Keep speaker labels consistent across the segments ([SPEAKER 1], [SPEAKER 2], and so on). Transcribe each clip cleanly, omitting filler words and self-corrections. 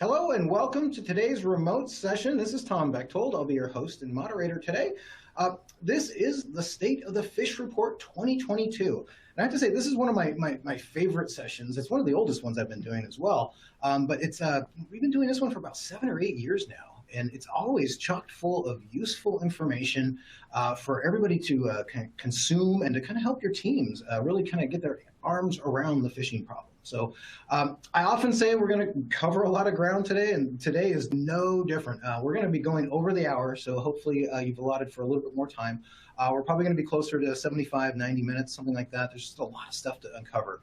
[SPEAKER 1] Hello and welcome to today's remote session. This is Tom Bechtold. I'll be your host and moderator today. This is the State of the Phish Report 2022. And I have to say, this is one of my favorite sessions. It's one of the oldest ones I've been doing as well. But we've been doing this one for about 7 or 8 years now. And it's always chock full of useful information for everybody to consume and to kind of help your teams really kind of get their arms around the phishing problem. So I often say we're going to cover a lot of ground today, and today is no different. We're going to be going over the hour, so hopefully you've allotted for a little bit more time. We're probably going to be closer to 75, 90 minutes, something like that. There's just a lot of stuff to uncover.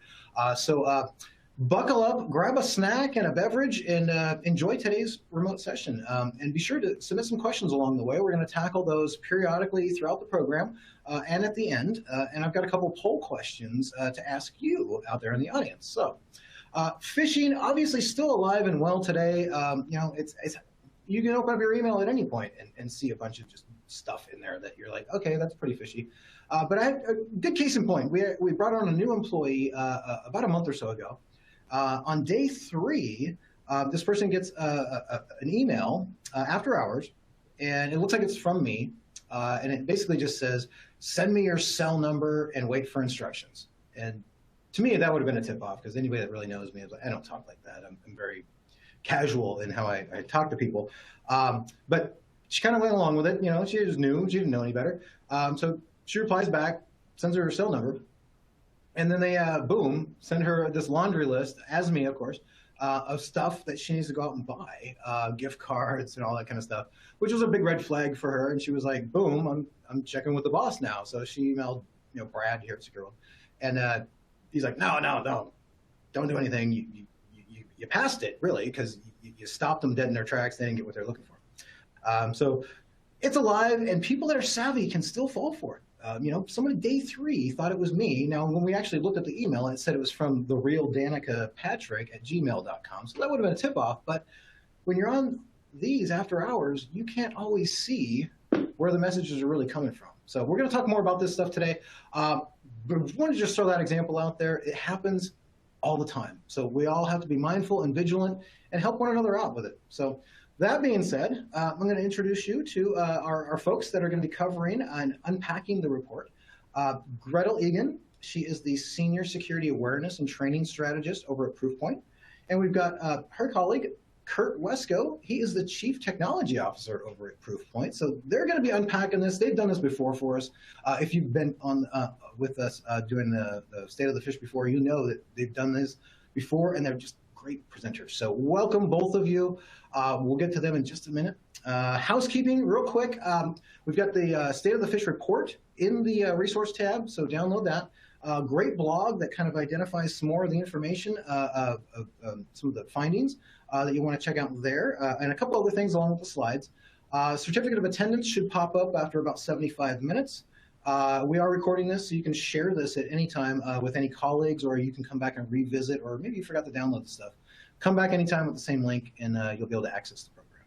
[SPEAKER 1] Buckle up, grab a snack and a beverage, and enjoy today's remote session. And be sure to submit some questions along the way. We're going to tackle those periodically throughout the program and at the end. And I've got a couple poll questions to ask you out there in the audience. So, phishing obviously still alive and well today. You can open up your email at any point and see a bunch of just stuff in there that you're like, okay, that's pretty fishy. But I had a good case in point. We brought on a new employee about a month or so ago. On day 3, this person gets an email after hours, and it looks like it's from me, and it basically just says, send me your cell number and wait for instructions. And to me, that would have been a tip-off, because anybody that really knows me, I don't talk like that. I'm very casual in how I talk to people. But she kind of went along with it. You know, she was new. She didn't know any better. So she replies back, sends her cell number. And then they, boom, send her this laundry list, as me, of course, of stuff that she needs to go out and buy, gift cards and all that kind of stuff, which was a big red flag for her. And she was like, boom, I'm checking with the boss now. So she emailed, Brad here at Secure World. And he's like, no, don't do anything. You passed it, really, because you stopped them dead in their tracks. They didn't get what they're looking for. So it's alive, and people that are savvy can still fall for it. Somebody day 3 thought it was me. Now, when we actually looked at the email, it said it was from the real Danica Patrick at gmail.com. So that would have been a tip-off. But when you're on these after hours, you can't always see where the messages are really coming from. So we're going to talk more about this stuff today. But I want to just throw that example out there. It happens all the time. So we all have to be mindful and vigilant and help one another out with it. So that being said, I'm going to introduce you to our folks that are going to be covering and unpacking the report. Gretel Egan, she is the Senior Security Awareness and Training Strategist over at Proofpoint. And we've got her colleague, Kurt Wesco. He is the Chief Technology Officer over at Proofpoint. So they're going to be unpacking this. They've done this before for us. If you've been on with us doing the State of the Phish before, you know that they've done this before, and they're just great presenters. So welcome, both of you. We'll get to them in just a minute. Housekeeping, real quick. We've got the State of the Phish report in the resource tab, so download that. Great blog that kind of identifies some more of the information of some of the findings that you want to check out there, and a couple other things along with the slides. Certificate of attendance should pop up after about 75 minutes. We are recording this, so you can share this at any time with any colleagues, or you can come back and revisit, or maybe you forgot to download the stuff. Come back anytime with the same link, and you'll be able to access the program.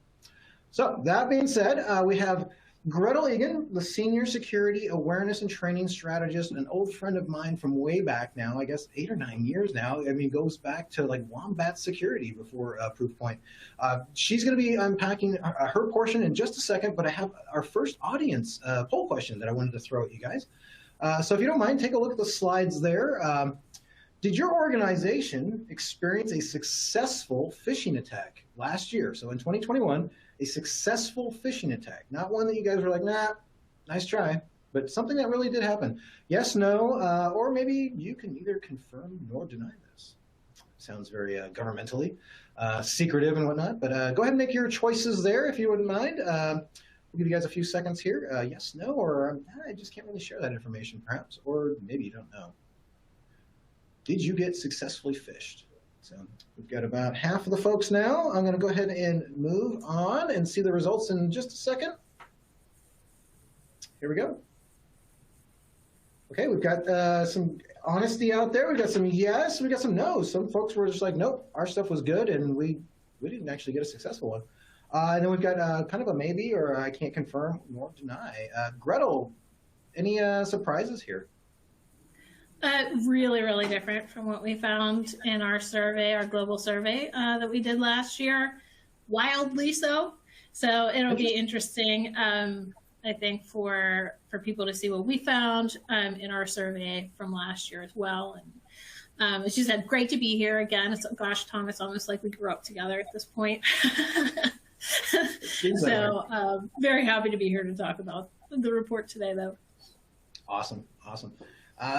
[SPEAKER 1] So that being said, we have Gretel Egan, the Senior Security Awareness and Training Strategist, an old friend of mine from way back now, I guess 8 or 9 years now. I mean, goes back to like Wombat Security before Proofpoint. She's going to be unpacking her portion in just a second, but I have our first audience poll question that I wanted to throw at you guys. So if you don't mind, take a look at the slides there. Did your organization experience a successful phishing attack last year? So in 2021, a successful phishing attack, not one that you guys were like, nah, nice try, but something that really did happen. Yes, no, or maybe you can neither confirm nor deny this. Sounds very governmentally secretive and whatnot, but go ahead and make your choices there if you wouldn't mind. We'll give you guys a few seconds here. Yes, no, or I just can't really share that information perhaps, or maybe you don't know. Did you get successfully phished? So we've got about half of the folks now. I'm going to go ahead and move on and see the results in just a second. Here we go. Okay, we've got some honesty out there. We've got some yes, we got some no's. Some folks were just like, nope, our stuff was good, and we didn't actually get a successful one. And then we've got kind of a maybe, or I can't confirm nor deny. Gretel, any surprises here?
[SPEAKER 2] Really, really different from what we found in our survey, our global survey that we did last year. Wildly so. So it'll be interesting, I think, for people to see what we found in our survey from last year as well. And as you said, great to be here again. Gosh, Tom, it's almost like we grew up together at this point. So very happy to be here to talk about the report today, though.
[SPEAKER 1] Awesome.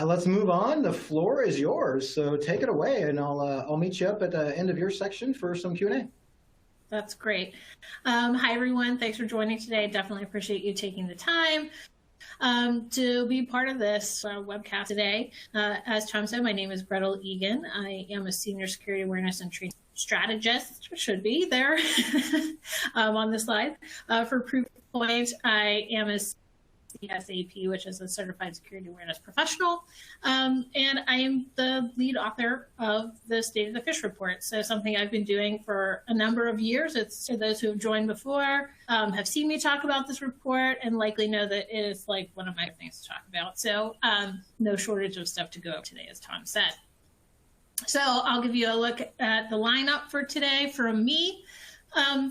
[SPEAKER 1] Let's move on. The floor is yours. So take it away, and I'll meet you up at the end of your section for some Q&A.
[SPEAKER 2] That's great. Hi, everyone. Thanks for joining today. Definitely appreciate you taking the time to be part of this webcast today. As Tom said, my name is Gretel Egan. I am a senior security awareness and training strategist, should be there on the slide. For Proofpoint, I am a CSAP, which is a Certified Security Awareness Professional, and I am the lead author of the State of the Phish Report. So something I've been doing for a number of years. It's for those who have joined before, have seen me talk about this report, and likely know that it is like one of my things to talk about. So no shortage of stuff to go over today, as Tom said. So I'll give you a look at the lineup for today from me.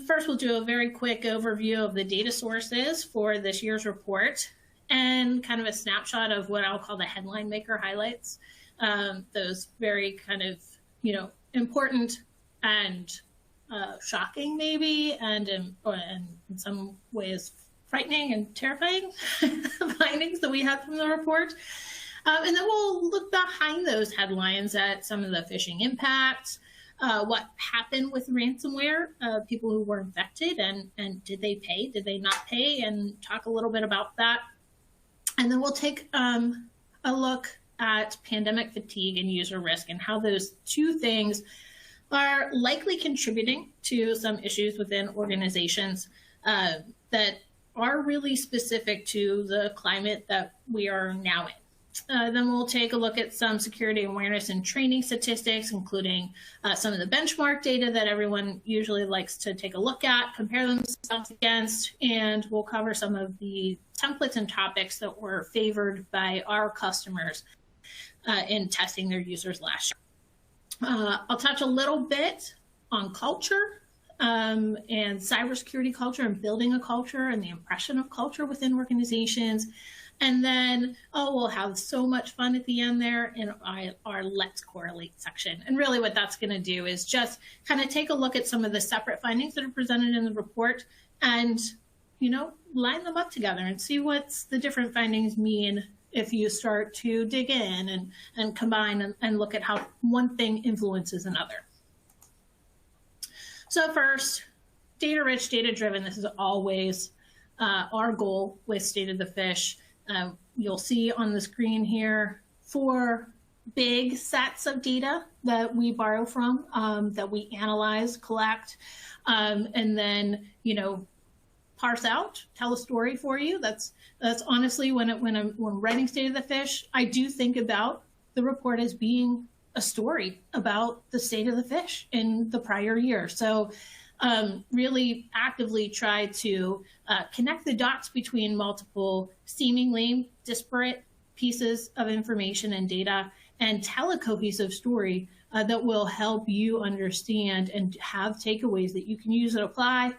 [SPEAKER 2] First, we'll do a very quick overview of the data sources for this year's report and kind of a snapshot of what I'll call the headline maker highlights. Those very kind of, important and shocking maybe, and in some ways frightening and terrifying findings that we had from the report. And then we'll look behind those headlines at some of the phishing impacts, what happened with ransomware, people who were infected, and did they pay, did they not pay, and talk a little bit about that. And then we'll take a look at pandemic fatigue and user risk and how those two things are likely contributing to some issues within organizations that are really specific to the climate that we are now in. Then we'll take a look at some security awareness and training statistics, including some of the benchmark data that everyone usually likes to take a look at, compare themselves against, and we'll cover some of the templates and topics that were favored by our customers in testing their users last year. I'll touch a little bit on culture and cybersecurity culture and building a culture and the impression of culture within organizations. And then, we'll have so much fun at the end there in our Let's Correlate section. And really what that's going to do is just kind of take a look at some of the separate findings that are presented in the report and, line them up together and see what's the different findings mean if you start to dig in and combine and look at how one thing influences another. So first, data-rich, data-driven. This is always our goal with State of the Phish. You'll see on the screen here 4 big sets of data that we borrow from, that we analyze, collect, and then, parse out, tell a story for you. That's honestly when I'm writing State of the Phish, I do think about the report as being a story about the state of the Phish in the prior year. So really actively try to connect the dots between multiple seemingly disparate pieces of information and data and tell a cohesive story that will help you understand and have takeaways that you can use and apply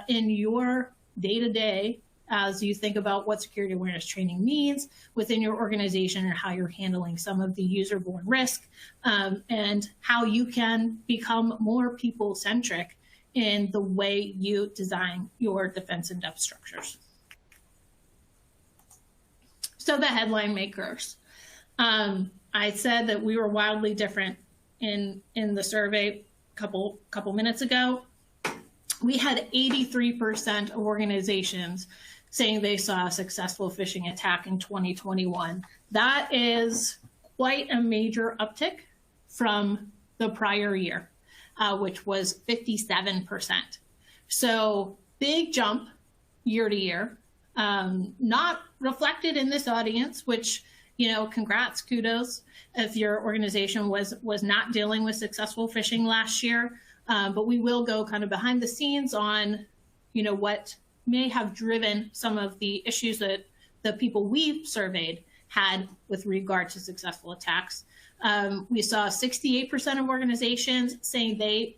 [SPEAKER 2] in your day-to-day as you think about what security awareness training means within your organization and how you're handling some of the user-borne risk and how you can become more people-centric in the way you design your defense in depth structures. So the headline makers. I said that we were wildly different in the survey a couple minutes ago. We had 83% of organizations saying they saw a successful phishing attack in 2021. That is quite a major uptick from the prior year, which was 57%. So big jump year to year, not reflected in this audience, which, congrats, kudos if your organization was not dealing with successful phishing last year. But we will go kind of behind the scenes on, what may have driven some of the issues that the people we've surveyed had with regard to successful attacks. We saw 68% of organizations saying they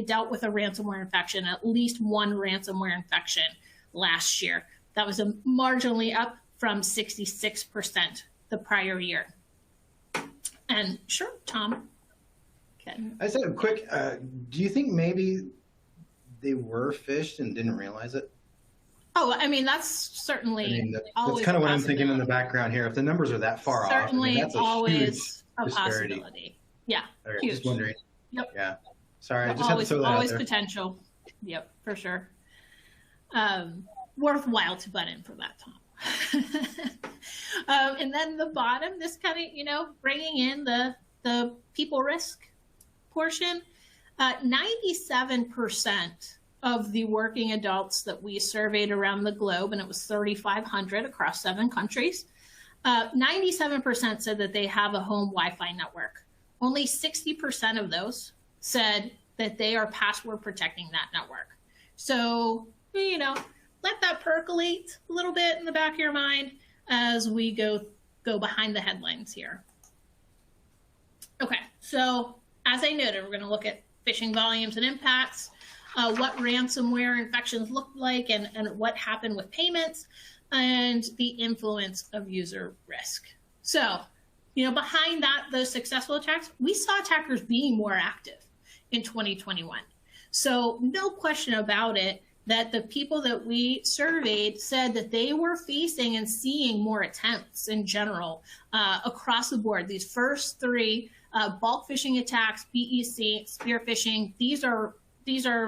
[SPEAKER 2] dealt with a ransomware infection, at least one ransomware infection last year. That was marginally up from 66% the prior year. And sure, Tom.
[SPEAKER 1] I said a quick, do you think maybe they were phished and didn't realize it?
[SPEAKER 2] Oh, I mean, that's certainly
[SPEAKER 1] that's kind of what I'm thinking in the background here. If the numbers are that far
[SPEAKER 2] certainly
[SPEAKER 1] off, that's
[SPEAKER 2] always
[SPEAKER 1] a
[SPEAKER 2] possibility. Yeah,
[SPEAKER 1] okay,
[SPEAKER 2] huge.
[SPEAKER 1] Just wondering.
[SPEAKER 2] Yep.
[SPEAKER 1] Yeah. Sorry, I just had to throw that
[SPEAKER 2] always
[SPEAKER 1] out there.
[SPEAKER 2] Potential. Yep, for sure. Worthwhile to butt in for that, Tom. And then the bottom, this kind of, bringing in the people risk portion. 97% of the working adults that we surveyed around the globe, and it was 3,500 across 7 countries, 97% said that they have a home Wi-Fi network. Only 60% of those said that they are password protecting that network. So, let that percolate a little bit in the back of your mind as we go behind the headlines here. Okay, so as I noted, we're going to look at phishing volumes and impacts, what ransomware infections look like, and what happened with payments, and the influence of user risk. So, behind those successful attacks, we saw attackers being more active in 2021. So no question about it that the people that we surveyed said that they were facing and seeing more attempts in general across the board. These first 3, bulk phishing attacks, BEC, spear phishing, these are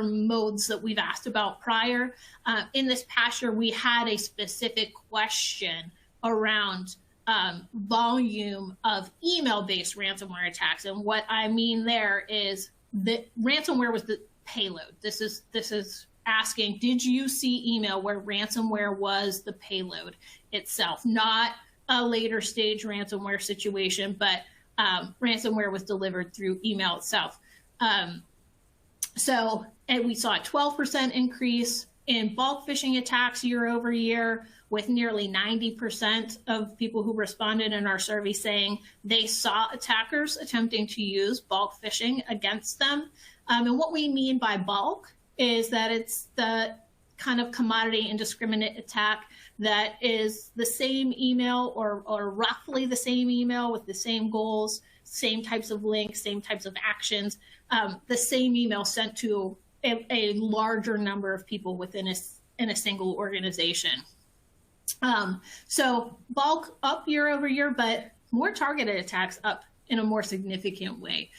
[SPEAKER 2] modes that we've asked about prior. In this past year, we had a specific question around volume of email-based ransomware attacks. And what I mean there is that ransomware was the payload. This is asking, did you see email where ransomware was the payload itself? Not a later stage ransomware situation, but ransomware was delivered through email itself. And we saw a 12% increase in bulk phishing attacks year over year, with nearly 90% of people who responded in our survey saying they saw attackers attempting to use bulk phishing against them. And what we mean by bulk is that it's the kind of commodity indiscriminate attack that is the same email or roughly the same email with the same goals, same types of links, same types of actions, the same email sent to a larger number of people within a single organization. So bulk up year over year, but more targeted attacks up in a more significant way.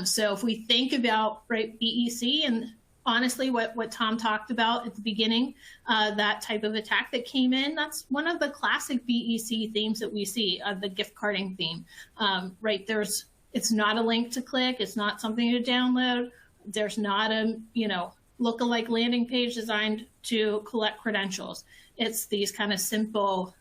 [SPEAKER 2] So if we think about BEC and honestly what Tom talked about at the beginning, that type of attack that came in, that's one of the classic BEC themes that we see, the gift carding theme. It's not a link to click, it's not something to download, there's not a lookalike landing page designed to collect credentials. It's these kind of simple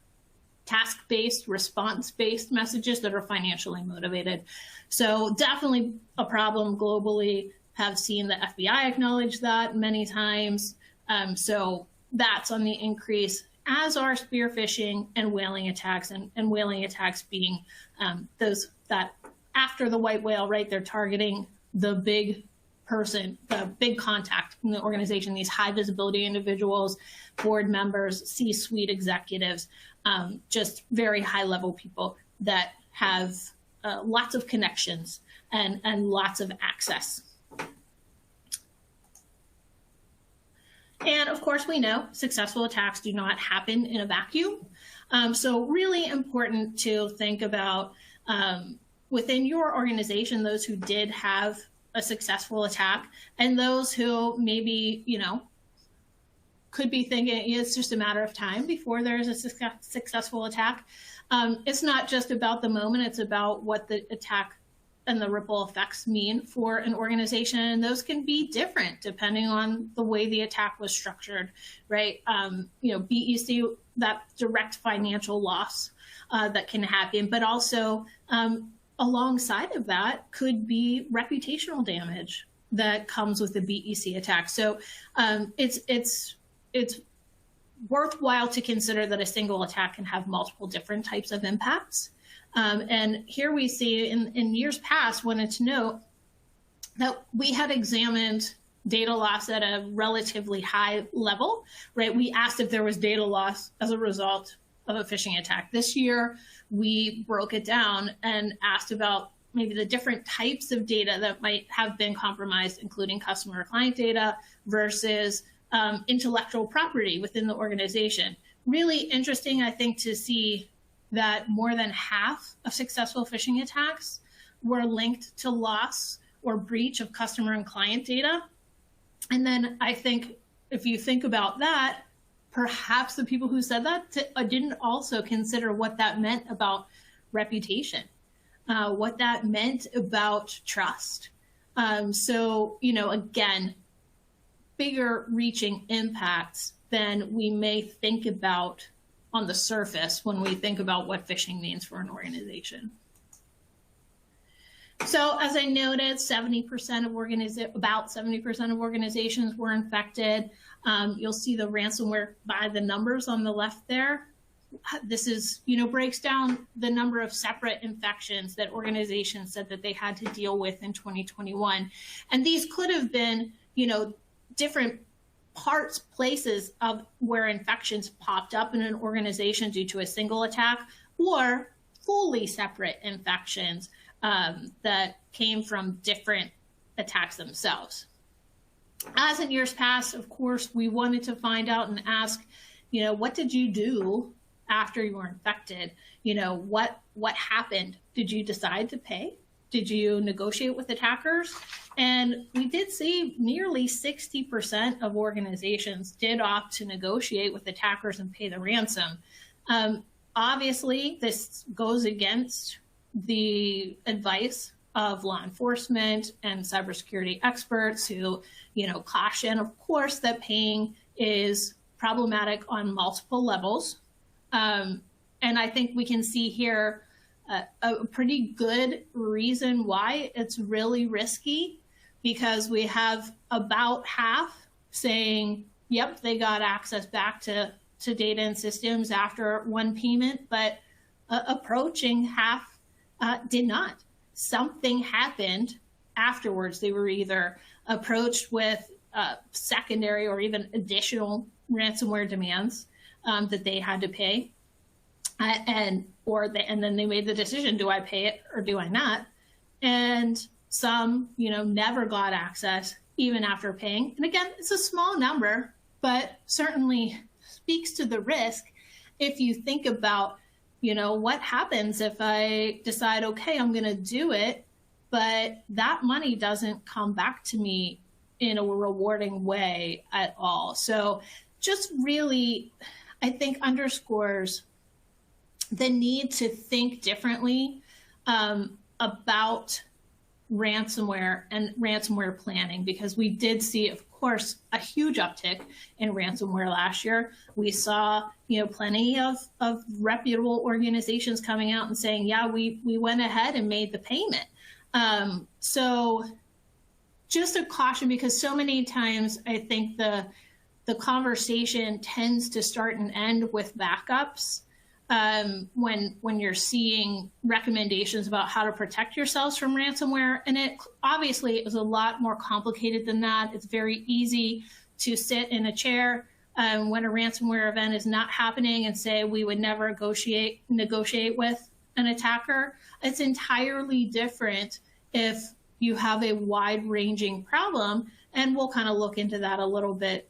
[SPEAKER 2] task-based, response-based messages that are financially motivated. So definitely a problem globally. Have seen the FBI acknowledge that many times. So that's on the increase, as are spear phishing and whaling attacks, and whaling attacks being those that after the white whale, they're targeting the big person, the big contact in the organization, these high visibility individuals, board members, C-suite executives, just very high level people that have lots of connections and lots of access. And of course, we know successful attacks do not happen in a vacuum. So really important to think about within your organization, those who did have a successful attack and those who maybe, could be thinking it's just a matter of time before there's a successful attack. It's not just about the moment, it's about what the attack and the ripple effects mean for an organization. And those can be different depending on the way the attack was structured, right? BEC, that direct financial loss that can happen, but also alongside of that could be reputational damage that comes with the BEC attack. So it's worthwhile to consider that a single attack can have multiple different types of impacts. And here we see in years past, wanted to note that we had examined data loss at a relatively high level, right? We asked if there was data loss as a result of a phishing attack. This year, we broke it down and asked about maybe the different types of data that might have been compromised, including customer or client data versus intellectual property within the organization. Really interesting, I think, to see that more than half of successful phishing attacks were linked to loss or breach of customer and client data. And then I think if you think about that, perhaps the people who said that didn't also consider what that meant about reputation, what that meant about trust. So, again, bigger reaching impacts than we may think about on the surface when we think about what phishing means for an organization. So as I noted, about 70% of organizations were infected. You'll see the ransomware by the numbers on the left there. This is, breaks down the number of separate infections that organizations said that they had to deal with in 2021. And these could have been, different places of where infections popped up in an organization due to a single attack, or fully separate infections that came from different attacks themselves. As in years past, of course, we wanted to find out and ask, what did you do after you were infected? What happened? Did you decide to pay? Did you negotiate with attackers? And we did see nearly 60% of organizations did opt to negotiate with attackers and pay the ransom. Obviously, this goes against the advice of law enforcement and cybersecurity experts who, caution, of course, that paying is problematic on multiple levels. And I think we can see here a pretty good reason why it's really risky, because we have about half saying, yep, they got access back to data and systems after one payment, but approaching half did not. Something happened afterwards. They were either approached with secondary or even additional ransomware demands that they had to pay, and then they made the decision: do I pay it or do I not? And some, never got access even after paying. And again, it's a small number, but certainly speaks to the risk. If you think about, what happens if I decide, okay, I'm going to do it, but that money doesn't come back to me in a rewarding way at all. So just really, I think, underscores the need to think differently about ransomware and ransomware planning, because we did see, of course, a huge uptick in ransomware last year. We saw, plenty of reputable organizations coming out and saying, yeah, we went ahead and made the payment. So just a caution, because so many times I think the conversation tends to start and end with backups. When you're seeing recommendations about how to protect yourselves from ransomware. And it obviously is a lot more complicated than that. It's very easy to sit in a chair when a ransomware event is not happening and say we would never negotiate with an attacker. It's entirely different if you have a wide-ranging problem. And we'll kind of look into that a little bit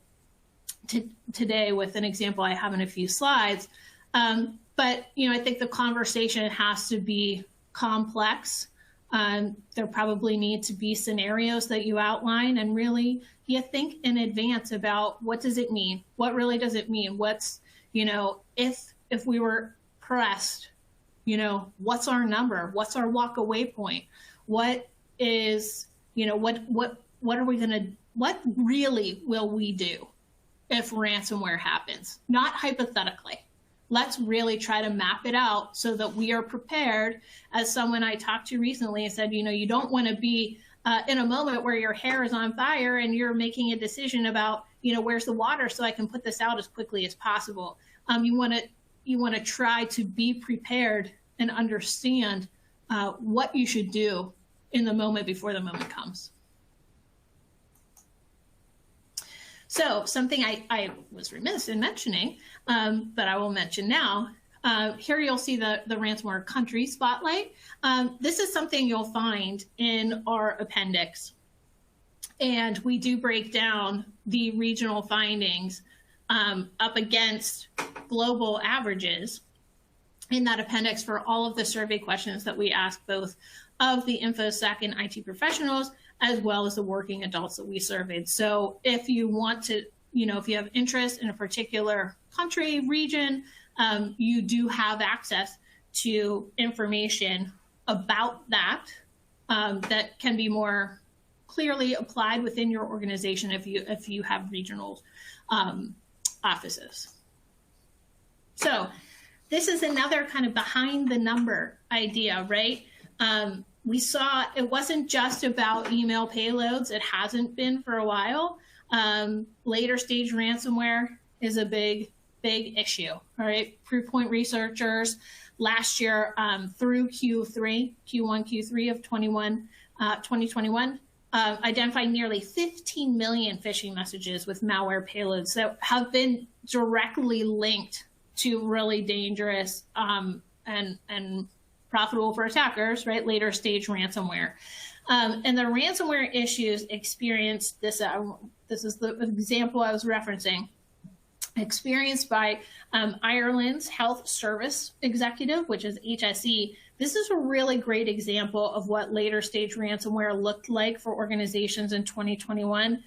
[SPEAKER 2] today with an example I have in a few slides. But, I think the conversation has to be complex. There probably need to be scenarios that you outline, and really you think in advance about what does it mean? What really does it mean? What's, if we were pressed, what's our number? What's our walk away point? What is, what are we going to, what really will we do if ransomware happens? Not hypothetically. Let's really try to map it out so that we are prepared. As someone I talked to recently said, you don't want to be in a moment where your hair is on fire and you're making a decision about, where's the water so I can put this out as quickly as possible. You want to try to be prepared and understand what you should do in the moment before the moment comes. So something I was remiss in mentioning, but I will mention now. Here you'll see the ransomware country spotlight. This is something you'll find in our appendix. And we do break down the regional findings up against global averages in that appendix for all of the survey questions that we ask both of the InfoSec and IT professionals, as well as the working adults that we surveyed. So if you want to, if you have interest in a particular country, region, you do have access to information about that that can be more clearly applied within your organization if you have regional offices. So this is another kind of behind the number idea, right? We saw it wasn't just about email payloads. It hasn't been for a while. Later stage ransomware is a big issue. All right, Proofpoint researchers last year through Q1, Q3 of 2021 identified nearly 15 million phishing messages with malware payloads that have been directly linked to really dangerous and profitable for attackers, right? Later stage ransomware. And the ransomware issues experienced this. This is the example I was referencing. Experienced by Ireland's Health Service Executive, which is HSE. This is a really great example of what later stage ransomware looked like for organizations in 2021.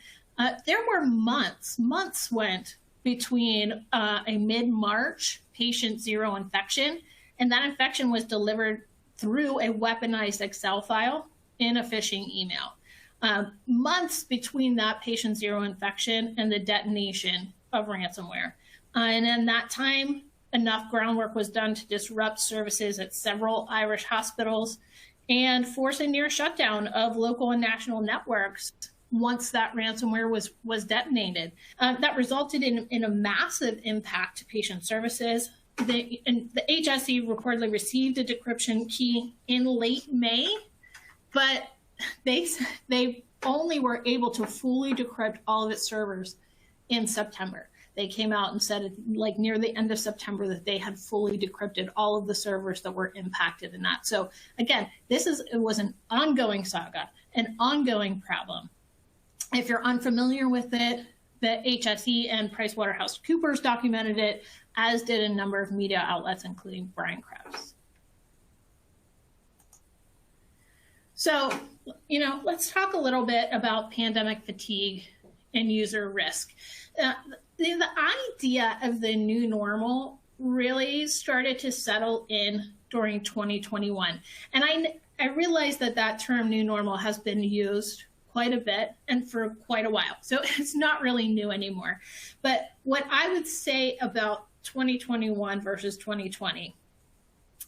[SPEAKER 2] There were months went between a mid-March patient zero infection, and that infection was delivered through a weaponized Excel file in a phishing email. Months between that patient zero infection and the detonation of ransomware. And in that time, enough groundwork was done to disrupt services at several Irish hospitals and force a near shutdown of local and national networks once that ransomware was detonated. That resulted in a massive impact to patient services. The HSE reportedly received a decryption key in late May, but they only were able to fully decrypt all of its servers in September. They came out and said like near the end of September that they had fully decrypted all of the servers that were impacted in that. So again, it was an ongoing saga, an ongoing problem. If you're unfamiliar with it, the HSE and PricewaterhouseCoopers documented it, as did a number of media outlets, including Brian Krause. So, let's talk a little bit about pandemic fatigue and user risk. The idea of the new normal really started to settle in during 2021. And I realize that term new normal has been used quite a bit and for quite a while. So it's not really new anymore. But what I would say about 2021 versus 2020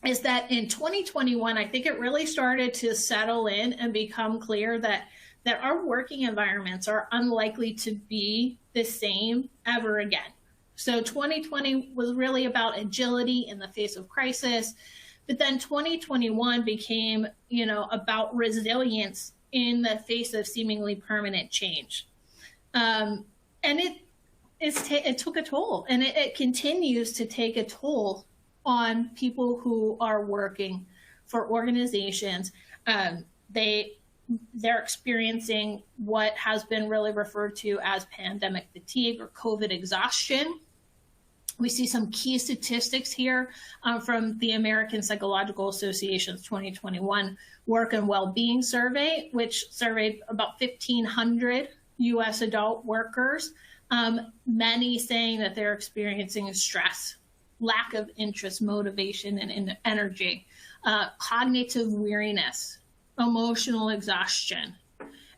[SPEAKER 2] is that in 2021, I think it really started to settle in and become clear that our working environments are unlikely to be the same ever again. So 2020 was really about agility in the face of crisis, but then 2021 became, about resilience in the face of seemingly permanent change. And it took a toll, and it continues to take a toll on people who are working for organizations. They're experiencing what has been really referred to as pandemic fatigue or COVID exhaustion. We see some key statistics here from the American Psychological Association's 2021 Work and Well-Being Survey, which surveyed about 1,500 U.S. adult workers, many saying that they're experiencing stress, lack of interest, motivation, and energy, cognitive weariness, emotional exhaustion,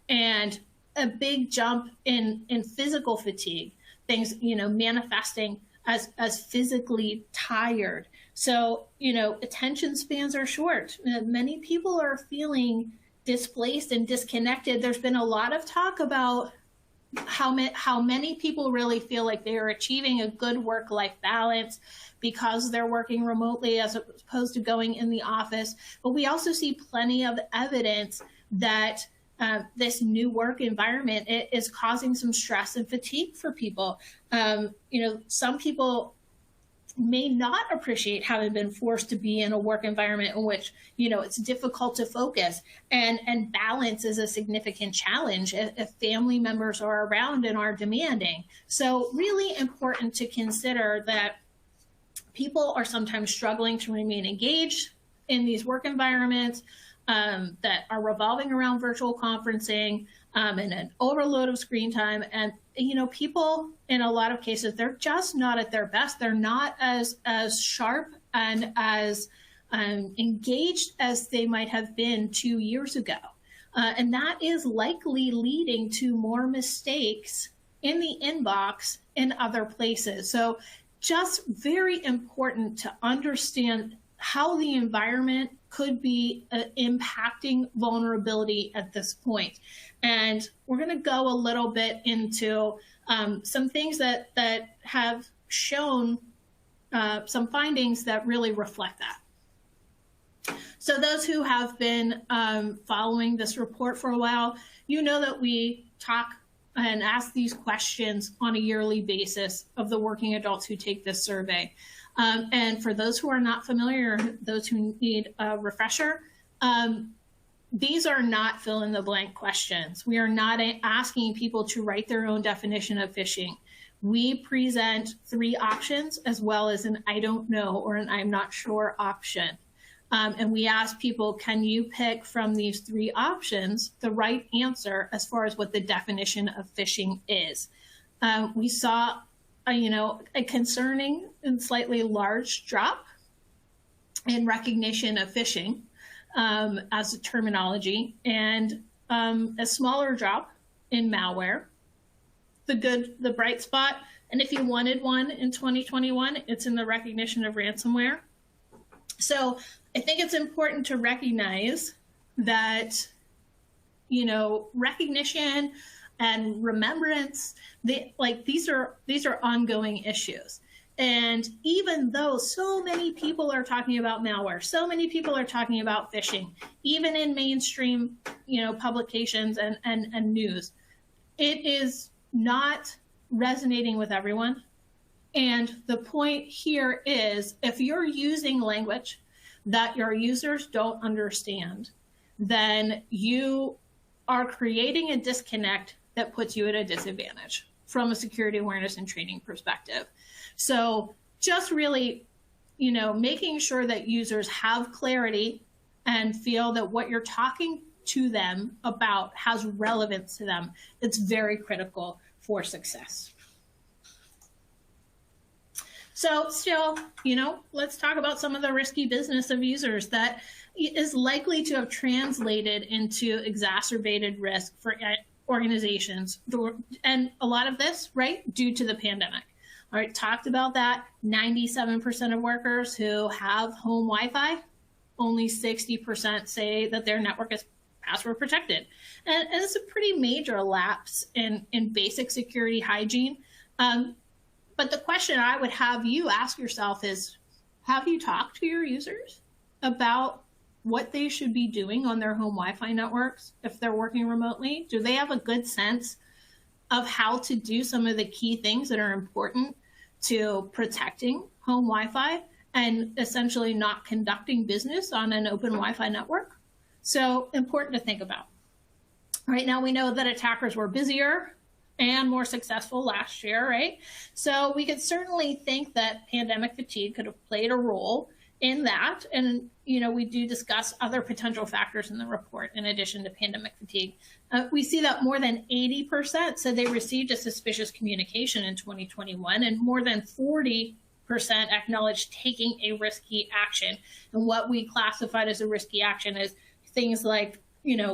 [SPEAKER 2] and a big jump in physical fatigue, things, manifesting as physically tired. So, attention spans are short. Many people are feeling displaced and disconnected. There's been a lot of talk about how many people really feel like they are achieving a good work-life balance because they're working remotely as opposed to going in the office. But we also see plenty of evidence that this new work environment is causing some stress and fatigue for people. Some people may not appreciate having been forced to be in a work environment in which, it's difficult to focus, and balance is a significant challenge if family members are around and are demanding. So really important to consider that people are sometimes struggling to remain engaged in these work environments that are revolving around virtual conferencing and an overload of screen time. And people in a lot of cases, they're just not at their best. They're not as sharp and as engaged as they might have been 2 years ago. And that is likely leading to more mistakes in the inbox in other places. So just very important to understand how the environment could be impacting vulnerability at this point. And we're going to go a little bit into some things that have shown some findings that really reflect that. So those who have been following this report for a while, that we talk and ask these questions on a yearly basis of the working adults who take this survey. And for those who are not familiar, those who need a refresher, these are not fill-in-the-blank questions. We are not asking people to write their own definition of phishing. We present 3 options as well as an I don't know or an I'm not sure option. And we ask people, can you pick from these 3 options the right answer as far as what the definition of phishing is? We saw a concerning and slightly large drop in recognition of phishing as a terminology, and a smaller drop in malware. The bright spot, and if you wanted one in 2021, it's in the recognition of ransomware. So I think it's important to recognize that, recognition and remembrance, these are ongoing issues. And even though so many people are talking about malware, so many people are talking about phishing, even in mainstream, publications and news, it is not resonating with everyone. And the point here is, if you're using language that your users don't understand, then you are creating a disconnect that puts you at a disadvantage from a security awareness and training perspective. So just really, making sure that users have clarity and feel that what you're talking to them about has relevance to them, it's very critical for success. So still, let's talk about some of the risky business of users that is likely to have translated into exacerbated risk for organizations. And a lot of this, due to the pandemic. All right, talked about that. 97% of workers who have home Wi-Fi, only 60% say that their network is password protected. And it's a pretty major lapse in basic security hygiene. But the question I would have you ask yourself is, have you talked to your users about what they should be doing on their home Wi-Fi networks if they're working remotely? Do they have a good sense of how to do some of the key things that are important to protecting home Wi-Fi and essentially not conducting business on an open Wi-Fi network? So important to think about. Right now we know that attackers were busier and more successful last year, right? So we could certainly think that pandemic fatigue could have played a role in that. And, we do discuss other potential factors in the report in addition to pandemic fatigue. We see that more than 80% said they received a suspicious communication in 2021, and more than 40% acknowledged taking a risky action. And what we classified as a risky action is things like,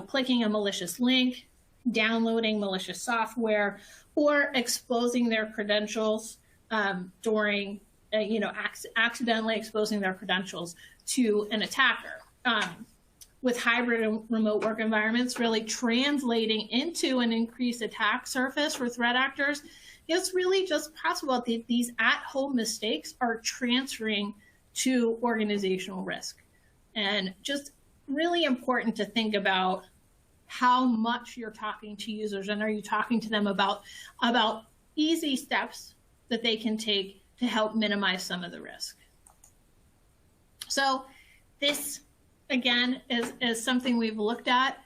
[SPEAKER 2] clicking a malicious link, downloading malicious software, or exposing their credentials during, accidentally exposing their credentials to an attacker. with hybrid and remote work environments really translating into an increased attack surface for threat actors, it's really just possible that these at-home mistakes are transferring to organizational risk. And just really important to think about how much you're talking to users, and are you talking to them about easy steps that they can take to help minimize some of the risk. So this, again, is something we've looked at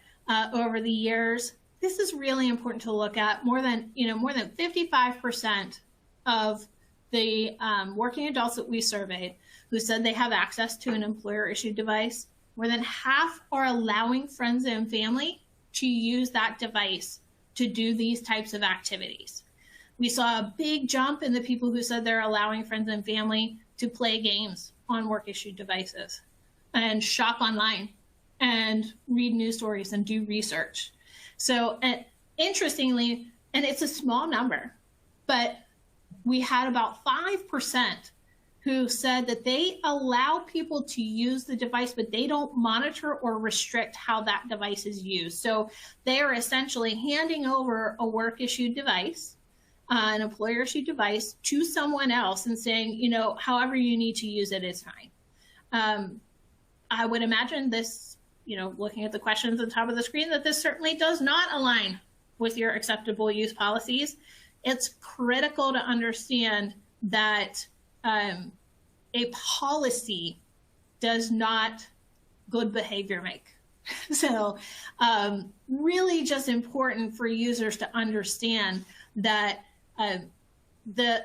[SPEAKER 2] over the years. This is really important to look at. More than 55% of the working adults that we surveyed who said they have access to an employer-issued device, more than half are allowing friends and family to use that device to do these types of activities. We saw a big jump in the people who said they're allowing friends and family to play games on work-issued devices and shop online and read news stories and do research. So interestingly, and it's a small number, but we had about 5% who said that they allow people to use the device, but they don't monitor or restrict how that device is used. So they are essentially handing over a work-issued device, an employer-issued device, to someone else and saying, however you need to use it is fine. I would imagine this, looking at the questions on top of the screen, that this certainly does not align with your acceptable use policies. It's critical to understand that a policy does not good behavior make. So really just important for users to understand that an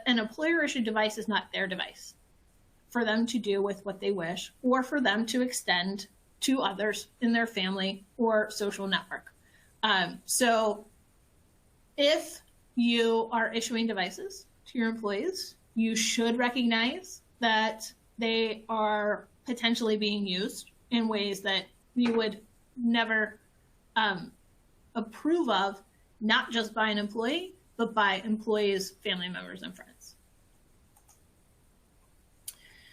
[SPEAKER 2] employer-issued device is not their device for them to do with what they wish, or for them to extend to others in their family or social network. So if you are issuing devices to your employees, you should recognize that they are potentially being used in ways that you would never approve of, not just by an employee, but by employees, family members, and friends.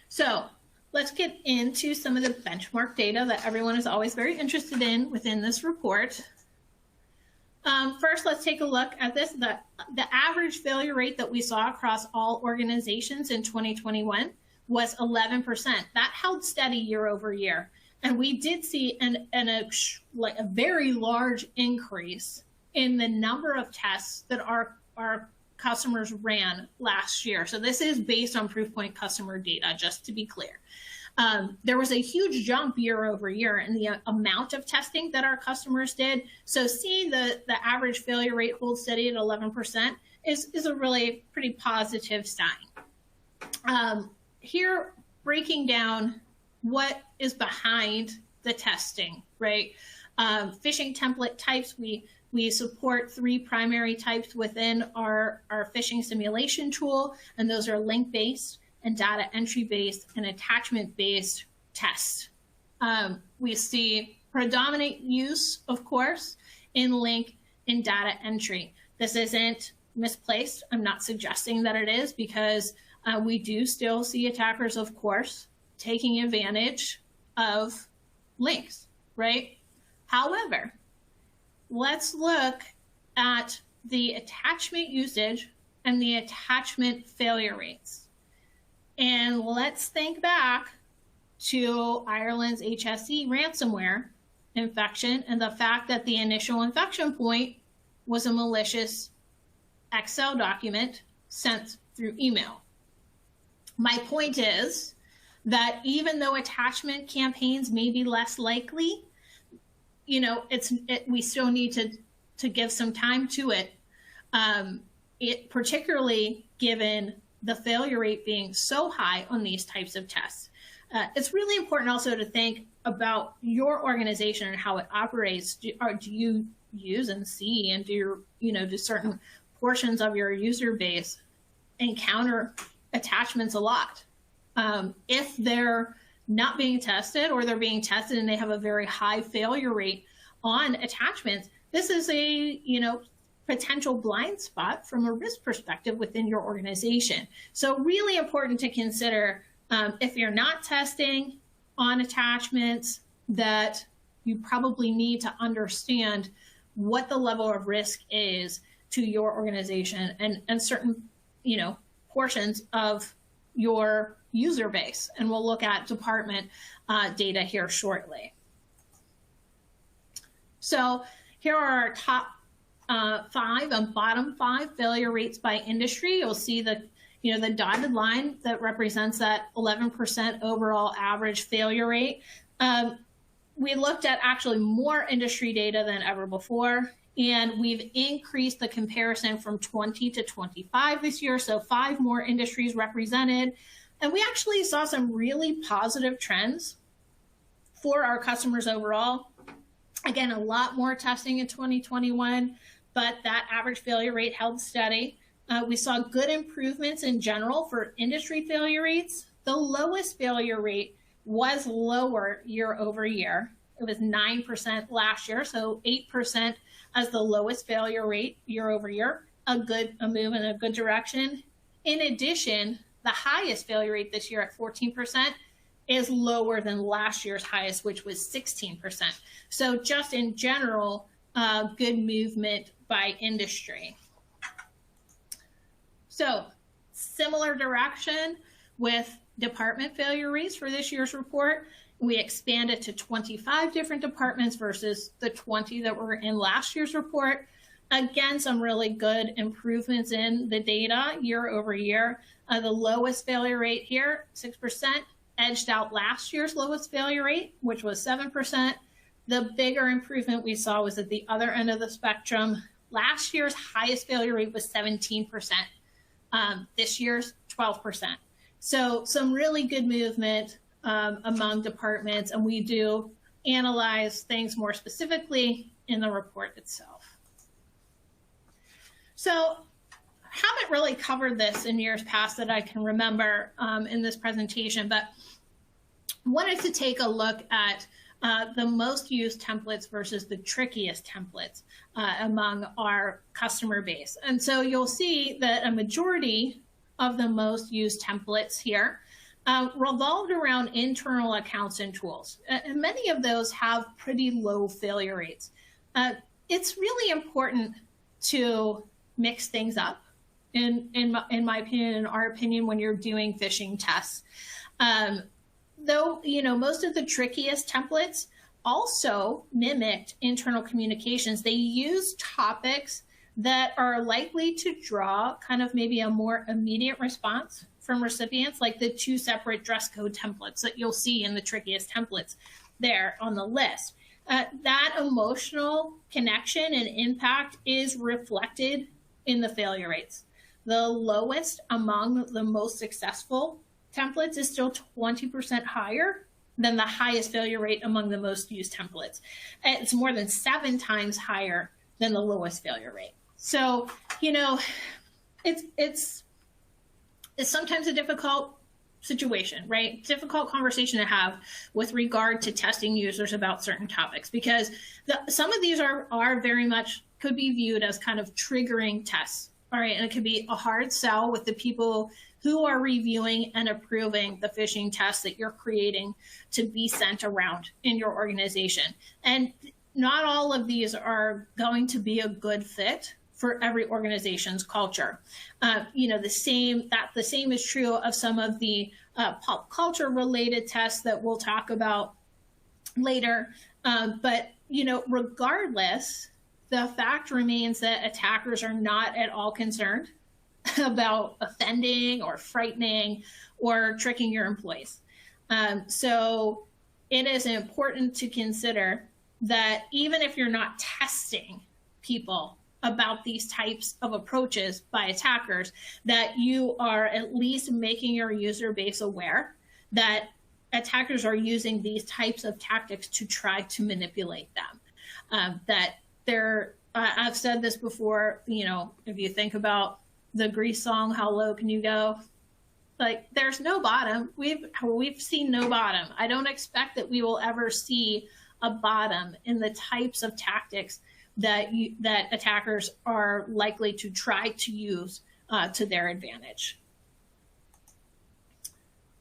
[SPEAKER 2] So let's get into some of the benchmark data that everyone is always very interested in within this report. First, let's take a look at this. The average failure rate that we saw across all organizations in 2021 was 11%. That held steady year over year. And we did see a very large increase in the number of tests that our customers ran last year. So this is based on Proofpoint customer data, just to be clear. There was a huge jump year over year in the amount of testing that our customers did. So seeing the average failure rate hold steady at 11% is a really pretty positive sign. Here, breaking down what is behind the testing, right? Phishing template types, we support 3 primary types within our phishing simulation tool, and those are link-based and data entry-based and attachment-based tests. We see predominant use, of course, in link and data entry. This isn't misplaced. I'm not suggesting that it is, because we do still see attackers, of course, taking advantage of links, right? However, let's look at the attachment usage and the attachment failure rates. And let's think back to Ireland's HSE ransomware infection and the fact that the initial infection point was a malicious Excel document sent through email. My point is that even though attachment campaigns may be less likely, we still need to give some time to it. Particularly given the failure rate being so high on these types of tests. It's really important also to think about your organization and how it operates. Do you use and see, and do certain portions of your user base encounter attachments a lot? If they're not being tested, or they're being tested and they have a very high failure rate on attachments, this is a potential blind spot from a risk perspective within your organization. So really important to consider, if you're not testing on attachments, that you probably need to understand what the level of risk is to your organization and certain, portions of your user base. And we'll look at department data here shortly. So here are our top 5 and bottom 5 failure rates by industry. You'll see the dotted line that represents that 11% overall average failure rate. We looked at actually more industry data than ever before, and we've increased the comparison from 20 to 25 this year, so 5 more industries represented. And we actually saw some really positive trends for our customers overall. Again, a lot more testing in 2021, but that average failure rate held steady. We saw good improvements in general for industry failure rates. The lowest failure rate was lower year over year. It was 9% last year, so 8% as the lowest failure rate year over year, a move in a good direction. In addition, the highest failure rate this year at 14% is lower than last year's highest, which was 16%. So just in general, good movement by industry. So similar direction with department failure rates for this year's report. We expanded to 25 different departments versus the 20 that were in last year's report. Again, some really good improvements in the data year over year. The lowest failure rate here, 6%, edged out last year's lowest failure rate, which was 7%. The bigger improvement we saw was at the other end of the spectrum. Last year's highest failure rate was 17%. This year's 12%. So some really good movement among departments, and we do analyze things more specifically in the report itself. So haven't really covered this in years past that I can remember in this presentation, but wanted to take a look at the most used templates versus the trickiest templates among our customer base. And so you'll see that a majority of the most used templates here revolved around internal accounts and tools. And many of those have pretty low failure rates. It's really important to mix things up, in my opinion, in our opinion, when you're doing phishing tests. Though, most of the trickiest templates also mimicked internal communications. They use topics that are likely to draw kind of maybe a more immediate response from recipients, like the 2 separate dress code templates that you'll see in the trickiest templates there on the list. That emotional connection and impact is reflected in the failure rates. The lowest among the most successful templates is still 20% higher than the highest failure rate among the most used templates. It's more than 7 times higher than the lowest failure rate. So, it's sometimes a difficult situation, right? Difficult conversation to have with regard to testing users about certain topics, because some of these are very much could be viewed as kind of triggering tests. All right, and it could be a hard sell with the people who are reviewing and approving the phishing tests that you're creating to be sent around in your organization. And not all of these are going to be a good fit for every organization's culture. The same is true of some of the pop culture related tests that we'll talk about later. But regardless, the fact remains that attackers are not at all concerned about offending or frightening or tricking your employees. So it is important to consider that even if you're not testing people about these types of approaches by attackers, that you are at least making your user base aware that attackers are using these types of tactics to try to manipulate them. I've said this before, if you think about the Grease song, How Low Can You Go? Like, there's no bottom. We've seen no bottom. I don't expect that we will ever see a bottom in the types of tactics that attackers are likely to try to use to their advantage.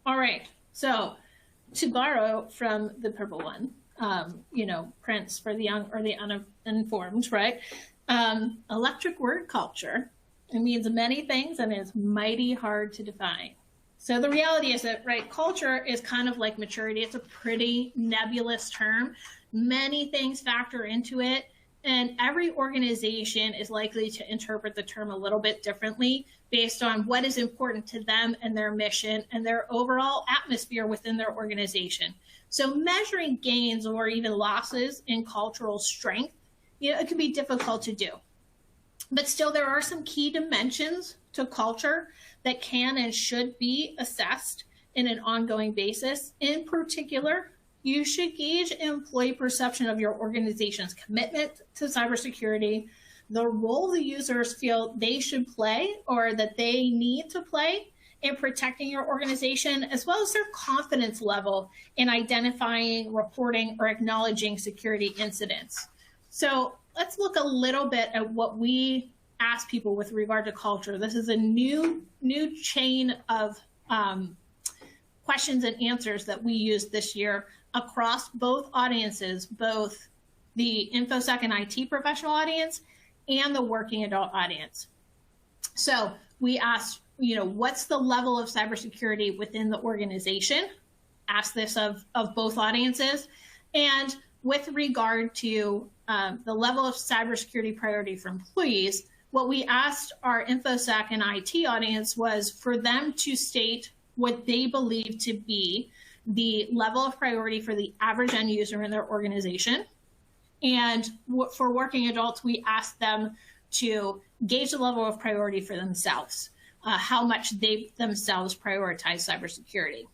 [SPEAKER 2] All right, so to borrow from the purple one, prints for the young or the uninformed, right? Electric word culture, it means many things and it's mighty hard to define. So the reality is that, right, culture is kind of like maturity. It's a pretty nebulous term. Many things factor into it, and every organization is likely to interpret the term a little bit differently based on what is important to them and their mission and their overall atmosphere within their organization. So measuring gains or even losses in cultural strength, it can be difficult to do. But still, there are some key dimensions to culture that can and should be assessed in an ongoing basis. In particular, you should gauge employee perception of your organization's commitment to cybersecurity, the role the users feel they should play or that they need to play in protecting your organization, as well as their confidence level in identifying, reporting, or acknowledging security incidents. So let's look a little bit at what we ask people with regard to culture. This is a new chain of questions and answers that we used this year across both audiences, both the InfoSec and IT professional audience and the working adult audience. So we asked, what's the level of cybersecurity within the organization? Ask this of both audiences. And with regard to the level of cybersecurity priority for employees, what we asked our InfoSec and IT audience was for them to state what they believe to be the level of priority for the average end user in their organization. And for working adults, we asked them to gauge the level of priority for themselves, how much they themselves prioritize cybersecurity.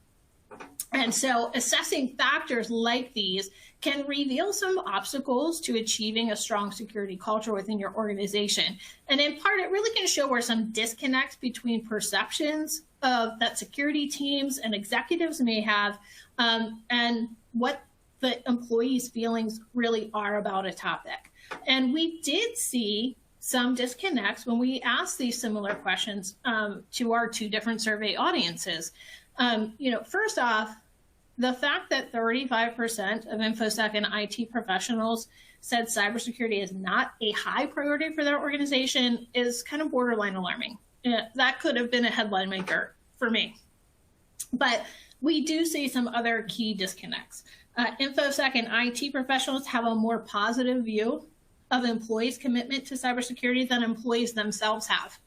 [SPEAKER 2] And so assessing factors like these can reveal some obstacles to achieving a strong security culture within your organization. And in part, it really can show where some disconnect between perceptions of that security teams and executives may have and what the employees' feelings really are about a topic. And we did see some disconnects when we asked these similar questions to our two different survey audiences. First off, the fact that 35% of InfoSec and IT professionals said cybersecurity is not a high priority for their organization is kind of borderline alarming. That could have been a headline maker for me. But we do see some other key disconnects. InfoSec and IT professionals have a more positive view of employees' commitment to cybersecurity than employees themselves have.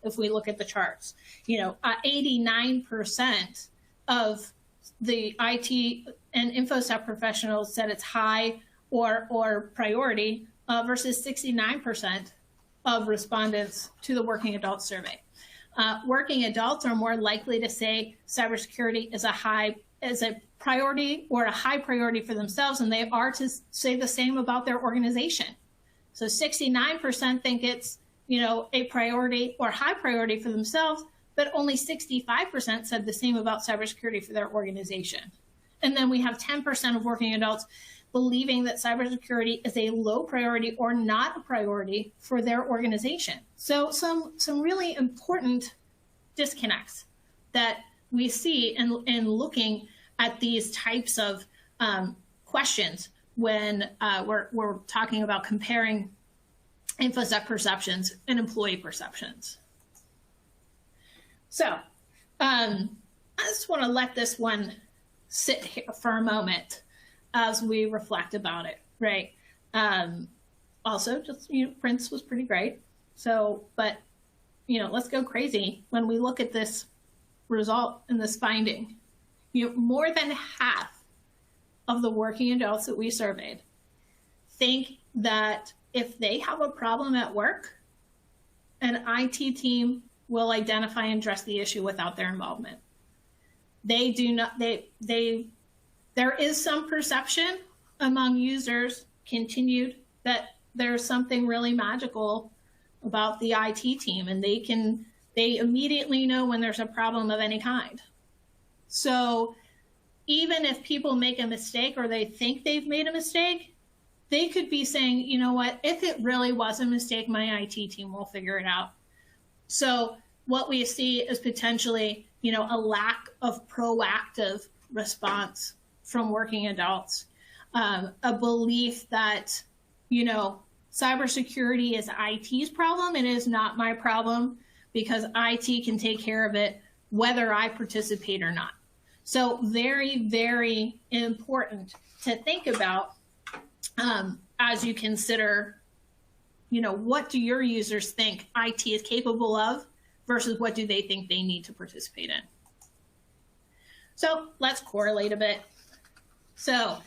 [SPEAKER 2] If we look at the charts, 89% of the IT and InfoSec professionals said it's high or priority versus 69% of respondents to the working adult survey. Working adults are more likely to say cybersecurity is a priority or a high priority for themselves, and they are to say the same about their organization. So 69% think it's a priority or high priority for themselves, but only 65% said the same about cybersecurity for their organization. And then we have 10% of working adults believing that cybersecurity is a low priority or not a priority for their organization. So some really important disconnects that we see in looking at these types of questions when we're talking about comparing InfoSec perceptions and employee perceptions. So I just want to let this one sit here for a moment as we reflect about it, right? Also, just, Prince was pretty great. So, but, let's go crazy when we look at this result and this finding. More than half of the working adults that we surveyed think that if they have a problem at work, an IT team will identify and address the issue without their involvement. They do not, there is some perception among users continued that there's something really magical about the IT team, and they immediately know when there's a problem of any kind. So even if people make a mistake or they think they've made a mistake, they could be saying, you know what, if it really was a mistake, my IT team will figure it out. So what we see is potentially, a lack of proactive response from working adults. a belief that, you know, cybersecurity is IT's problem and is not my problem because IT can take care of it whether I participate or not. So very, very important to think about as you consider, you know, what do your users think IT is capable of versus what do they think they need to participate in. So let's correlate a bit. So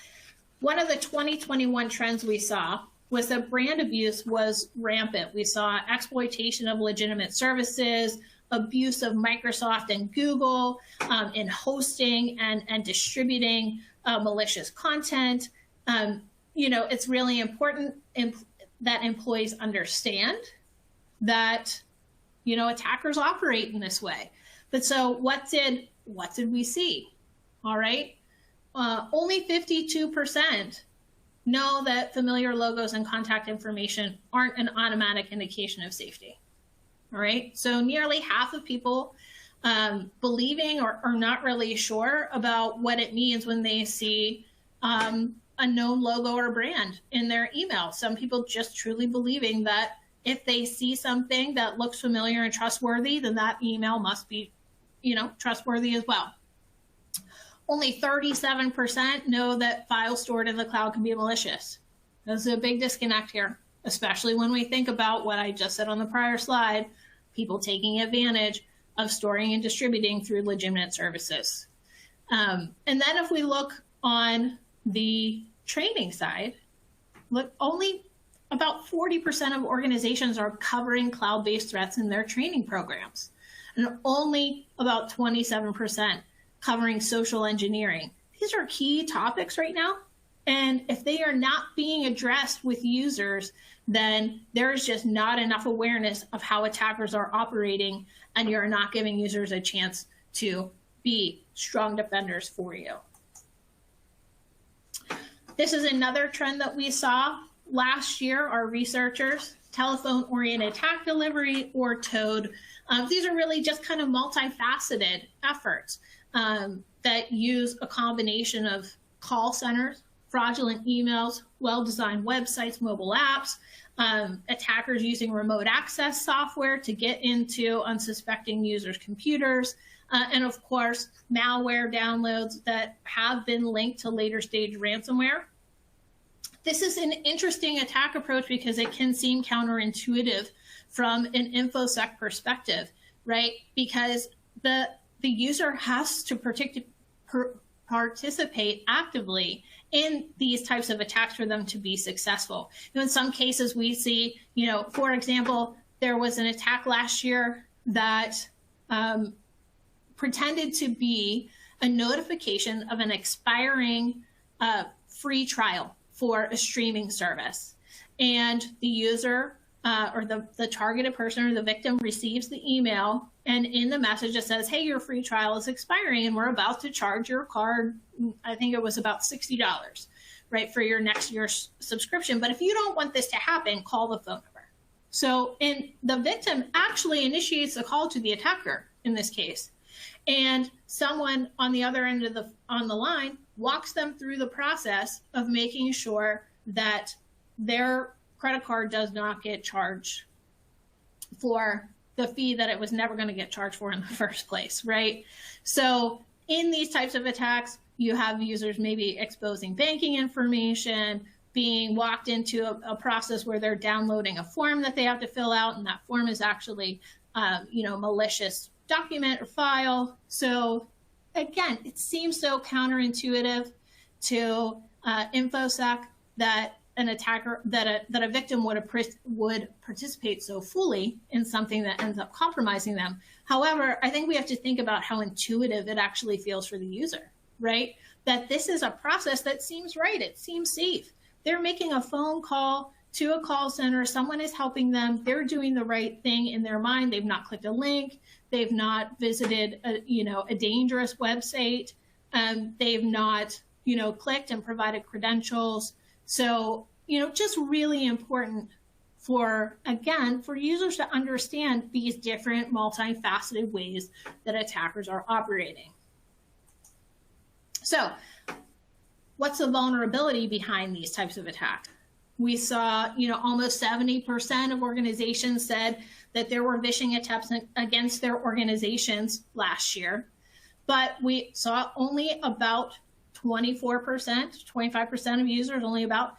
[SPEAKER 2] one of the 2021 trends we saw was that brand abuse was rampant. We saw exploitation of legitimate services, abuse of Microsoft and Google in hosting and distributing malicious content. You know, it's really important that employees understand that, you know, attackers operate in this way. But so what did we see? All right. Only 52% know that familiar logos and contact information aren't an automatic indication of safety. All right. So nearly half of people believing or not really sure about what it means when they see a known logo or brand in their email. Some people just truly believing that if they see something that looks familiar and trustworthy, then that email must be, you know, trustworthy as well. Only 37% know that files stored in the cloud can be malicious. There's a big disconnect here, especially when we think about what I just said on the prior slide, people taking advantage of storing and distributing through legitimate services. And then if we look on the training side, look, only about 40% of organizations are covering cloud-based threats in their training programs, and only about 27% covering social engineering. These are key topics right now. And if they are not being addressed with users, then there's just not enough awareness of how attackers are operating, and you're not giving users a chance to be strong defenders for you. This is another trend that we saw last year. Our researchers, telephone-oriented attack delivery, or TOAD. These are really just kind of multifaceted efforts that use a combination of call centers, fraudulent emails, well-designed websites, mobile apps, attackers using remote access software to get into unsuspecting users' computers, and of course, malware downloads that have been linked to later stage ransomware. This is an interesting attack approach because it can seem counterintuitive from an InfoSec perspective, right? Because the user has to participate actively in these types of attacks for them to be successful. You know, in some cases we see, you know, for example, there was an attack last year that pretended to be a notification of an expiring free trial for a streaming service. And the user or the targeted person or the victim receives the email, and in the message it says, hey, your free trial is expiring and we're about to charge your card, I think it was about $60, right, for your next year's subscription. But if you don't want this to happen, call the phone number. So, and the victim actually initiates the call to the attacker in this case. And someone on the other end of the line walks them through the process of making sure that their credit card does not get charged for the fee that it was never going to get charged for in the first place, right? So in these types of attacks, you have users maybe exposing banking information, being walked into a process where they're downloading a form that they have to fill out, and that form is actually, malicious document or file. So again, it seems so counterintuitive to InfoSec that an attacker, that a victim would participate so fully in something that ends up compromising them. However, I think we have to think about how intuitive it actually feels for the user, right? That this is a process that seems right, it seems safe. They're making a phone call to a call center, someone is helping them, they're doing the right thing in their mind, they've not clicked a link, they've not visited a dangerous website, they've not clicked and provided credentials. So just really important for users to understand these different multifaceted ways that attackers are operating. So what's the vulnerability behind these types of attacks? We saw, almost 70% of organizations said that there were phishing attempts against their organizations last year, but we saw only about 24%, 25% of users, only about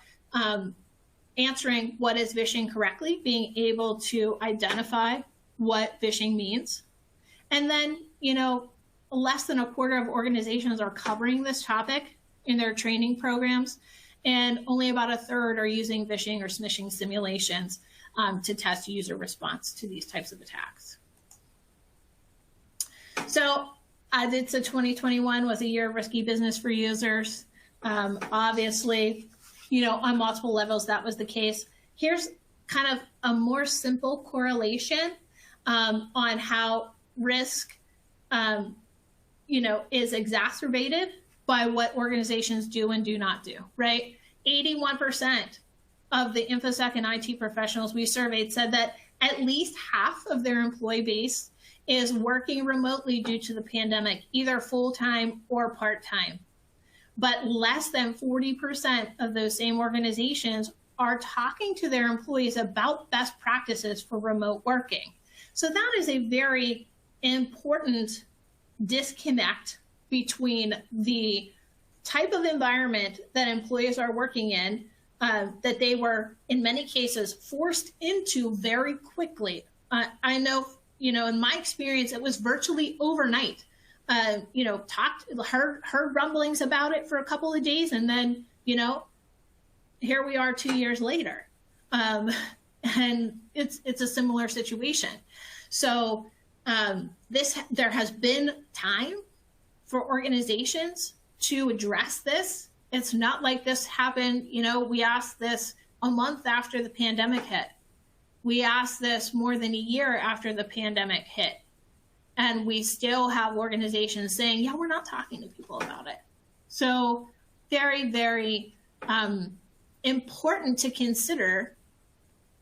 [SPEAKER 2] answering what is phishing correctly, being able to identify what phishing means. And then, less than a quarter of organizations are covering this topic in their training programs, and only about a third are using phishing or smishing simulations to test user response to these types of attacks. So I did say 2021 was a year of risky business for users. Obviously, on multiple levels, that was the case. Here's kind of a more simple correlation on how risk, is exacerbated by what organizations do and do not do, right? 81% of the InfoSec and IT professionals we surveyed said that at least half of their employee base is working remotely due to the pandemic, either full-time or part-time. But less than 40% of those same organizations are talking to their employees about best practices for remote working. So that is a very important disconnect between the type of environment that employees are working in, that they were, in many cases, forced into very quickly. I know, in my experience, it was virtually overnight. Heard rumblings about it for a couple of days, and then, here we are 2 years later. And it's a similar situation. So there has been time for organizations to address this. It's not like this happened, we asked this a month after the pandemic hit. We asked this more than a year after the pandemic hit. And we still have organizations saying, yeah, we're not talking to people about it. So very, very important to consider,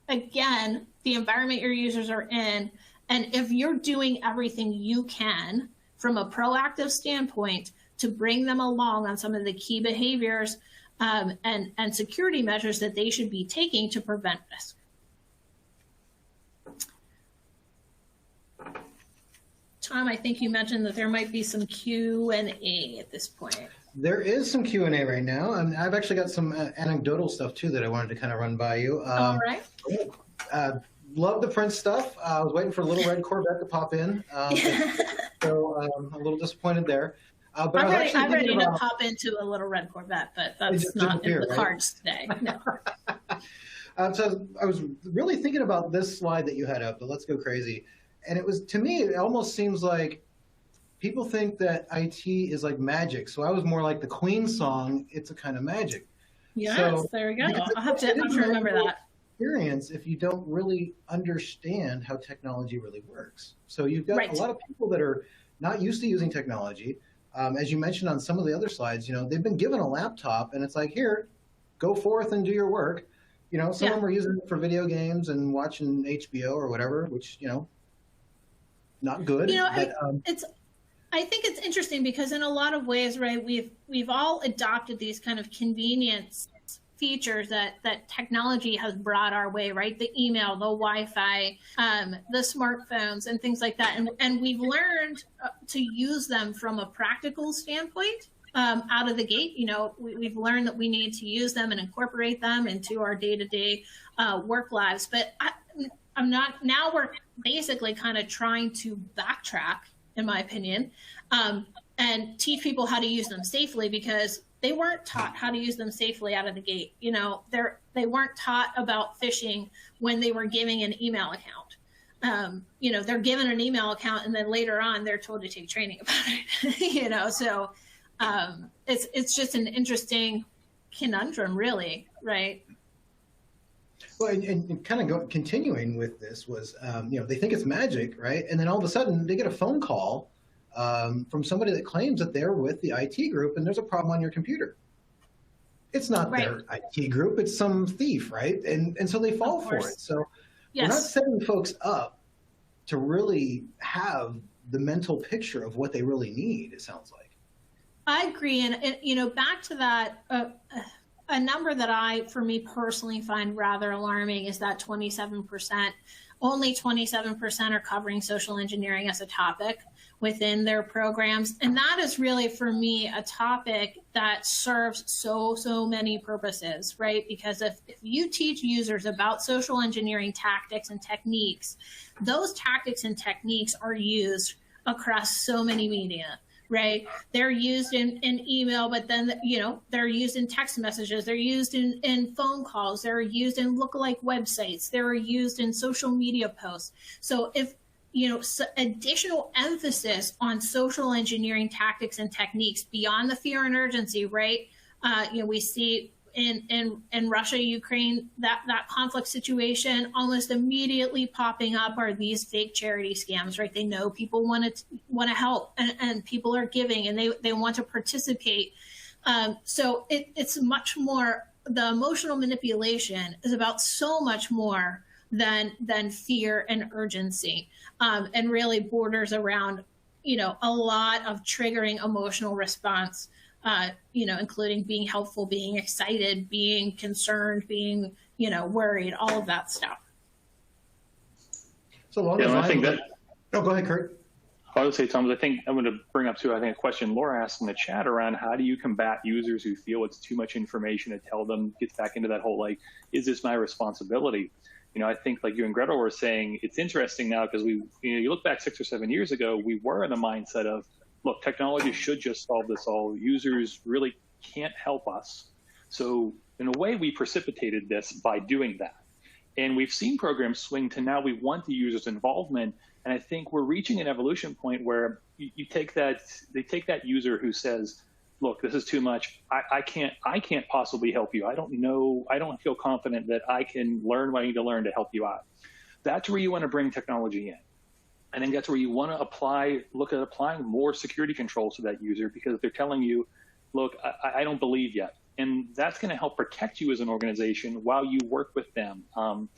[SPEAKER 2] again, the environment your users are in. And if you're doing everything you can from a proactive standpoint to bring them along on some of the key behaviors and security measures that they should be taking to prevent risk. Tom, I think you mentioned that there might be some Q&A at this point.
[SPEAKER 1] There is some Q&A right now, and I've actually got some anecdotal stuff too that I wanted to kind of run by you.
[SPEAKER 2] All right.
[SPEAKER 1] Love the Prince stuff. I was waiting for a little red Corvette to pop in, so I'm a little disappointed there. But
[SPEAKER 2] I'm ready to pop into a little red Corvette, but that's not in the cards today. No.
[SPEAKER 1] So I was really thinking about this slide that you had up, the Let's Go Crazy. And it was, to me, it almost seems like people think that IT is like magic. So I was more like the Queen song, It's a Kind of Magic.
[SPEAKER 2] Yes, so, there we go. I'll have to remember that.
[SPEAKER 1] Experience if you don't really understand how technology really works. So you've got a lot of people that are not used to using technology. As you mentioned on some of the other slides, they've been given a laptop and it's like, here, go forth and do your work. Some of them are using it for video games and watching HBO or whatever, which, not good.
[SPEAKER 2] I think it's interesting because in a lot of ways, right, we've all adopted these kind of convenience features that technology has brought our way, right? The email, the Wi-Fi, the smartphones and things like that. And we've learned to use them from a practical standpoint out of the gate. We've learned that we need to use them and incorporate them into our day-to-day work lives. But now we're basically kind of trying to backtrack, in my opinion, and teach people how to use them safely because they weren't taught how to use them safely out of the gate. They weren't taught about phishing when they were giving an email account. They're given an email account and then later on they're told to take training about it. So it's just an interesting conundrum, really, right?
[SPEAKER 1] Well, and kind of continuing with this was, they think it's magic, right? And then all of a sudden they get a phone call from somebody that claims that they're with the IT group and there's a problem on your computer. It's not their IT group, it's some thief, right? And so they fall for it. So we're not setting folks up to really have the mental picture of what they really need, it sounds like.
[SPEAKER 2] I agree. And, back to that, a number that for me personally, find rather alarming is that 27%, only 27% are covering social engineering as a topic within their programs. And that is really, for me, a topic that serves so many purposes, right? Because if you teach users about social engineering tactics and techniques, those tactics and techniques are used across so many media. Right? They're used in email, but then, they're used in text messages. They're used in phone calls. They're used in lookalike websites. They're used in social media posts. So if, additional emphasis on social engineering tactics and techniques beyond the fear and urgency, right? We see in Russia, Ukraine, that conflict situation, almost immediately popping up are these fake charity scams, right? They know people want to help, and people are giving, and they want to participate. So it's much more, the emotional manipulation is about so much more than fear and urgency, and really borders around, a lot of triggering emotional response. Including being helpful, being excited, being concerned, being, worried, all of that stuff.
[SPEAKER 1] So I think that. No, go ahead, Kurt.
[SPEAKER 3] I would say, Thomas, I think I'm going to bring up too, a question Laura asked in the chat around how do you combat users who feel it's too much information to tell them, gets back into that whole, is this my responsibility? I think like you and Gretel were saying, it's interesting now because you look back 6 or 7 years ago, we were in the mindset of, look, technology should just solve this all. Users really can't help us. So in a way, we precipitated this by doing that. And we've seen programs swing to now we want the user's involvement. And I think we're reaching an evolution point where they take that user who says, look, this is too much. I can't possibly help you. I don't know. I don't feel confident that I can learn what I need to learn to help you out. That's where you want to bring technology in. I think that's where you want to look at applying more security controls to that user, because they're telling you, look, I don't believe yet. And that's going to help protect you as an organization while you work with them. And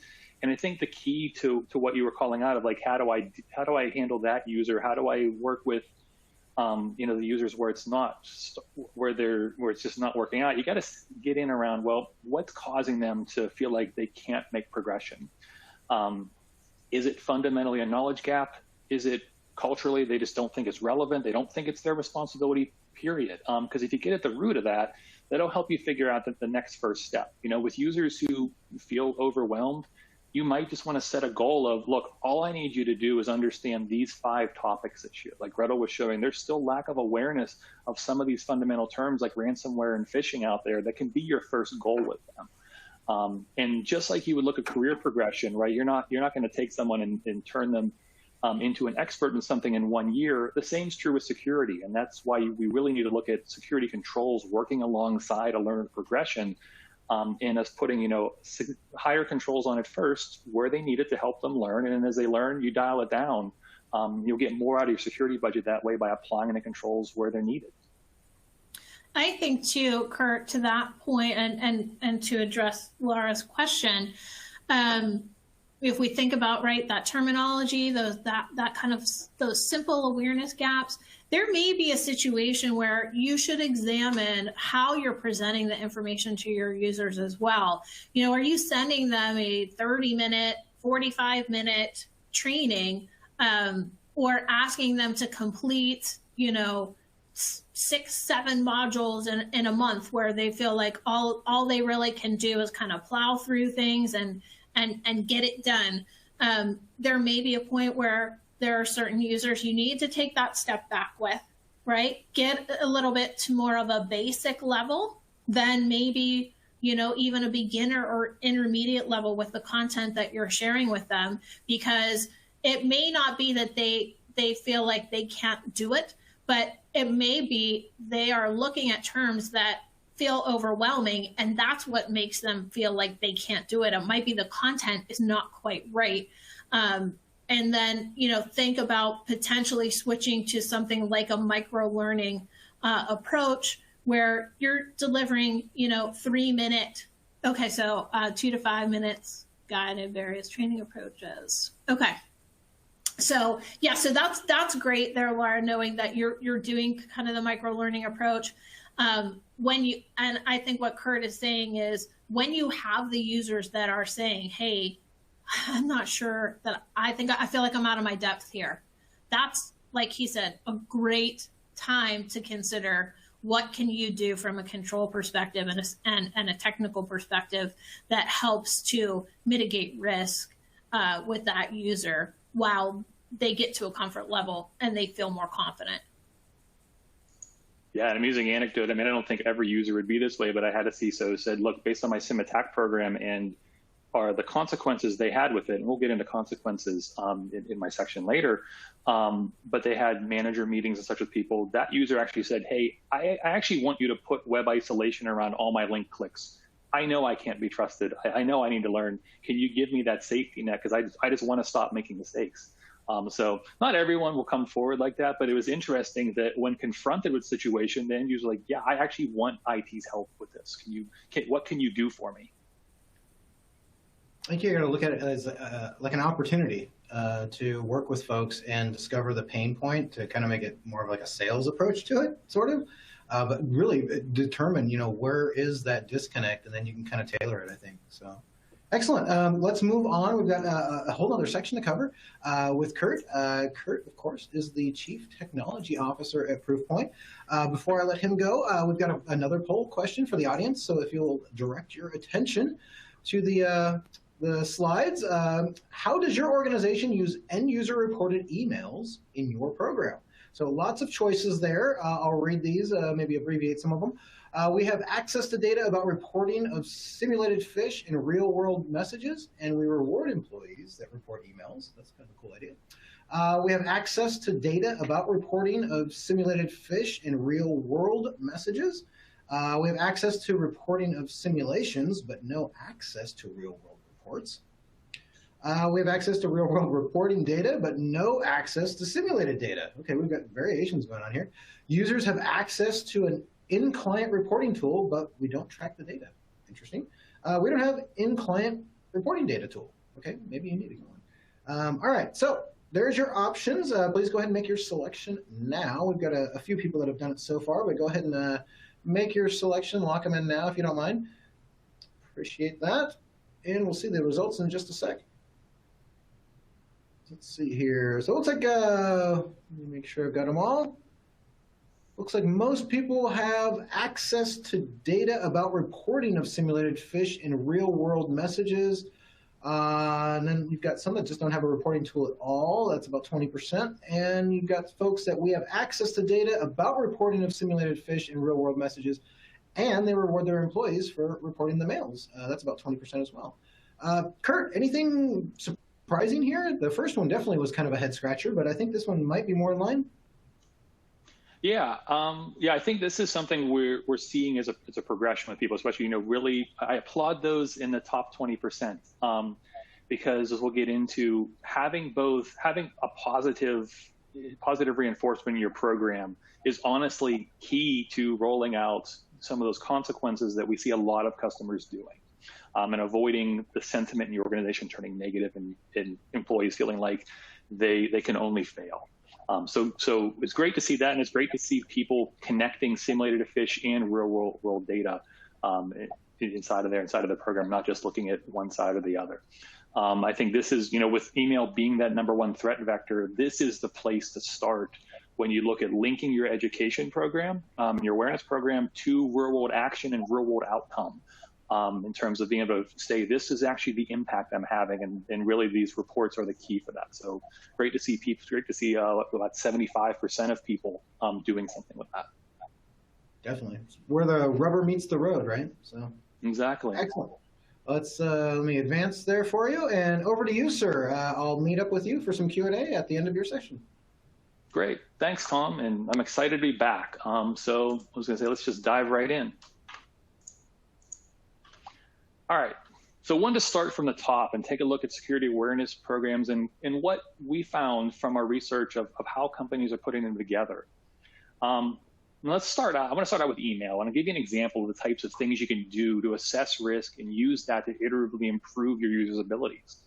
[SPEAKER 3] I think the key to what you were calling out of how do I handle that user? How do I work with the users where it's just not working out? You got to get in around, well, what's causing them to feel like they can't make progression? Is it fundamentally a knowledge gap? Is it culturally they just don't think it's relevant? They don't think it's their responsibility, period. Because if you get at the root of that, that'll help you figure out the next first step. With users who feel overwhelmed, you might just want to set a goal of, look, all I need you to do is understand these 5 topics that like Gretel was showing. There's still lack of awareness of some of these fundamental terms like ransomware and phishing out there that can be your first goal with them. And just like you would look at career progression, right? You're not going to take someone and turn them into an expert in something in 1 year. The same is true with security, and that's why we really need to look at security controls working alongside a learner progression, and us putting higher controls on it first where they need it to help them learn, and then as they learn, you dial it down. You'll get more out of your security budget that way by applying the controls where they're needed.
[SPEAKER 2] I think too, Kurt, to that point, and to address Laura's question, if we think about that terminology, those simple awareness gaps, there may be a situation where you should examine how you're presenting the information to your users as well. Are you sending them a 30-minute, 45-minute training, or asking them to complete, 6, 7 modules in a month where they feel like all they really can do is kind of plow through things and get it done. There may be a point where there are certain users you need to take that step back with, right? Get a little bit to more of a basic level than maybe, even a beginner or intermediate level with the content that you're sharing with them, because it may not be that they feel like they can't do it, but it may be they are looking at terms that feel overwhelming, and that's what makes them feel like they can't do it. It might be the content is not quite right. And then, think about potentially switching to something like a micro-learning approach where you're delivering, 3-minute, 2 to 5 minutes guided various training approaches. Okay. So yeah, so that's great there, Laura, knowing that you're doing kind of the micro learning approach. And I think what Kurt is saying is when you have the users that are saying, hey, I'm not sure that I feel like I'm out of my depth here. That's, like he said, a great time to consider what can you do from a control perspective and a technical perspective that helps to mitigate risk with that user while they get to a comfort level and they feel more confident.
[SPEAKER 3] Yeah, an amusing anecdote. I mean, I don't think every user would be this way, but I had a CISO who said, look, based on my SIM attack program and the consequences they had with it, and we'll get into consequences in my section later, but they had manager meetings and such with people. That user actually said, hey, I actually want you to put web isolation around all my link clicks. I know I can't be trusted. I know I need to learn. Can you give me that safety net? Because I just want to stop making mistakes. So not everyone will come forward like that, but it was interesting that when confronted with situation, the end user like, yeah, I actually want IT's help with this. What can you do for me?
[SPEAKER 1] I think you're going to look at it as like an opportunity to work with folks and discover the pain point to kind of make it more of like a sales approach to it, sort of. But really determine, where is that disconnect, and then you can kind of tailor it, I think. So excellent. Let's move on. We've got a whole other section to cover with Kurt. Kurt, of course, is the Chief Technology Officer at Proofpoint. Before I let him go, we've got another poll question for the audience. So if you'll direct your attention to the slides. How does your organization use end-user reported emails in your program? So lots of choices there. I'll read these, maybe abbreviate some of them. We have access to data about reporting of simulated phish in real-world messages, and we reward employees that report emails. That's kind of a cool idea. We have access to data about reporting of simulated phish in real-world messages. We have access to reporting of simulations, but no access to real-world reports. We have access to real-world reporting data, but no access to simulated data. Okay, we've got variations going on here. Users have access to an in-client reporting tool, but we don't track the data. Interesting. We don't have in-client reporting data tool. Okay, maybe you need to go on. All right, so there's your options. Please go ahead and make your selection now. We've got a few people that have done it so far, but go ahead and make your selection. Lock them in now if you don't mind. Appreciate that. And we'll see the results in just a sec. Let's see here. So it looks like, let me make sure I've got them all. Looks like most people have access to data about reporting of simulated phish in real-world messages. And then you've got some that just don't have a reporting tool at all. That's about 20%. And you've got folks that we have access to data about reporting of simulated phish in real-world messages, and they reward their employees for reporting the mails. That's about 20% as well. Kurt, anything surprising here? The first one definitely was kind of a head-scratcher, but I think this one might be more in line.
[SPEAKER 3] Yeah, I think this is something we're seeing as a progression with people, especially, really, I applaud those in the top 20%, because as we'll get into, having a positive reinforcement in your program is honestly key to rolling out some of those consequences that we see a lot of customers doing, and avoiding the sentiment in your organization turning negative and employees feeling like they can only fail. So it's great to see that, and it's great to see people connecting simulated phish and real world data inside of the program, not just looking at one side or the other. I think this is, with email being that #1 threat vector, this is the place to start when you look at linking your education program, your awareness program, to real world action and real world outcome. In terms of being able to say, this is actually the impact I'm having, and really these reports are the key for that. So great to see about 75% of people doing something with that.
[SPEAKER 1] Definitely. Where the rubber meets the road, right? So
[SPEAKER 3] exactly.
[SPEAKER 1] Excellent. Let's let me advance there for you, and over to you, sir. I'll meet up with you for some Q&A at the end of your session.
[SPEAKER 3] Great. Thanks, Tom, and I'm excited to be back. So I was going to say, let's just dive right in. All right, so I wanted to start from the top and take a look at security awareness programs and what we found from our research of how companies are putting them together. Let's start out. I want to start out with email, and I'll give you an example of the types of things you can do to assess risk and use that to iteratively improve your users' abilities.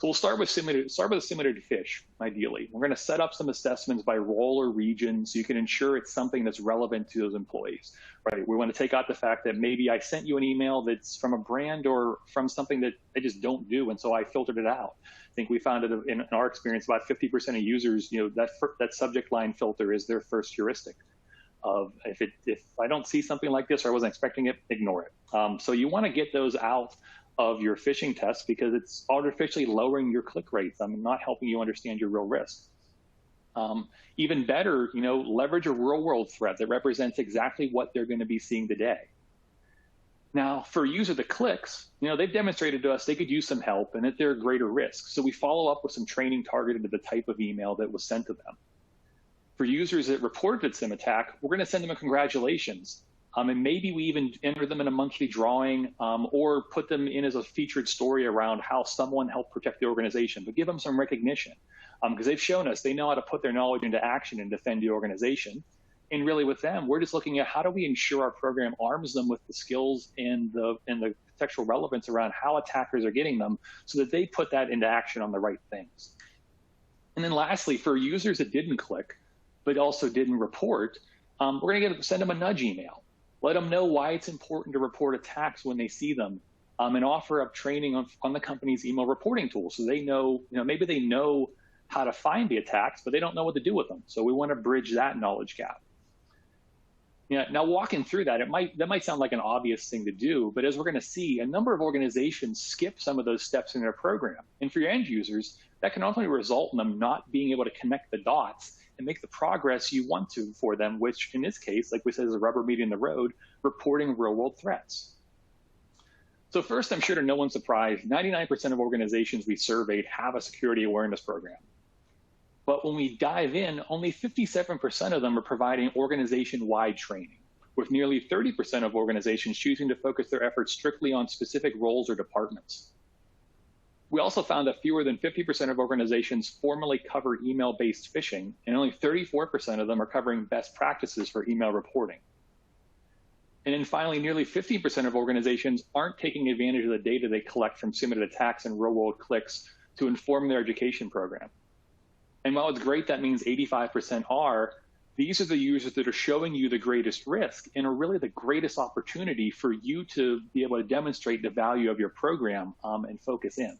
[SPEAKER 3] So we'll start with a simulated phish, ideally. We're going to set up some assessments by role or region so you can ensure it's something that's relevant to those employees, right? We want to take out the fact that maybe I sent you an email that's from a brand or from something that they just don't do, and so I filtered it out. I think we found that in our experience, about 50% of users, that subject line filter is their first heuristic of if I don't see something like this or I wasn't expecting it, ignore it. So you want to get those out of your phishing tests because it's artificially lowering your click rates. Not helping you understand your real risk. Even better, leverage a real world threat that represents exactly what they're going to be seeing today. Now, for a user that clicks, they've demonstrated to us they could use some help and that they're a greater risk. So we follow up with some training targeted to the type of email that was sent to them. For users that reported a SIM attack, we're going to send them a congratulations. And maybe we even enter them in a monthly drawing or put them in as a featured story around how someone helped protect the organization, but give them some recognition because they've shown us they know how to put their knowledge into action and defend the organization. And really with them, we're just looking at how do we ensure our program arms them with the skills and the contextual relevance around how attackers are getting them so that they put that into action on the right things. And then lastly, for users that didn't click, but also didn't report, we're going to send them a nudge email. Let them know why it's important to report attacks when they see them, and offer up training on the company's email reporting tool so they know, maybe they know how to find the attacks, but they don't know what to do with them. So we want to bridge that knowledge gap. Now walking through that might sound like an obvious thing to do, but as we're going to see, a number of organizations skip some of those steps in their program. And for your end users, that can ultimately result in them not being able to connect the dots and make the progress you want to for them, which in this case, like we said, is a rubber meeting the road, reporting real world threats. So first, I'm sure to no one's surprise, 99% of organizations we surveyed have a security awareness program. But when we dive in, only 57% of them are providing organization-wide training, with nearly 30% of organizations choosing to focus their efforts strictly on specific roles or departments. We also found that fewer than 50% of organizations formally cover email-based phishing, and only 34% of them are covering best practices for email reporting. And then finally, nearly 15% of organizations aren't taking advantage of the data they collect from simulated attacks and real-world clicks to inform their education program. And while it's great that means 85% are, these are the users that are showing you the greatest risk and are really the greatest opportunity for you to be able to demonstrate the value of your program and focus in.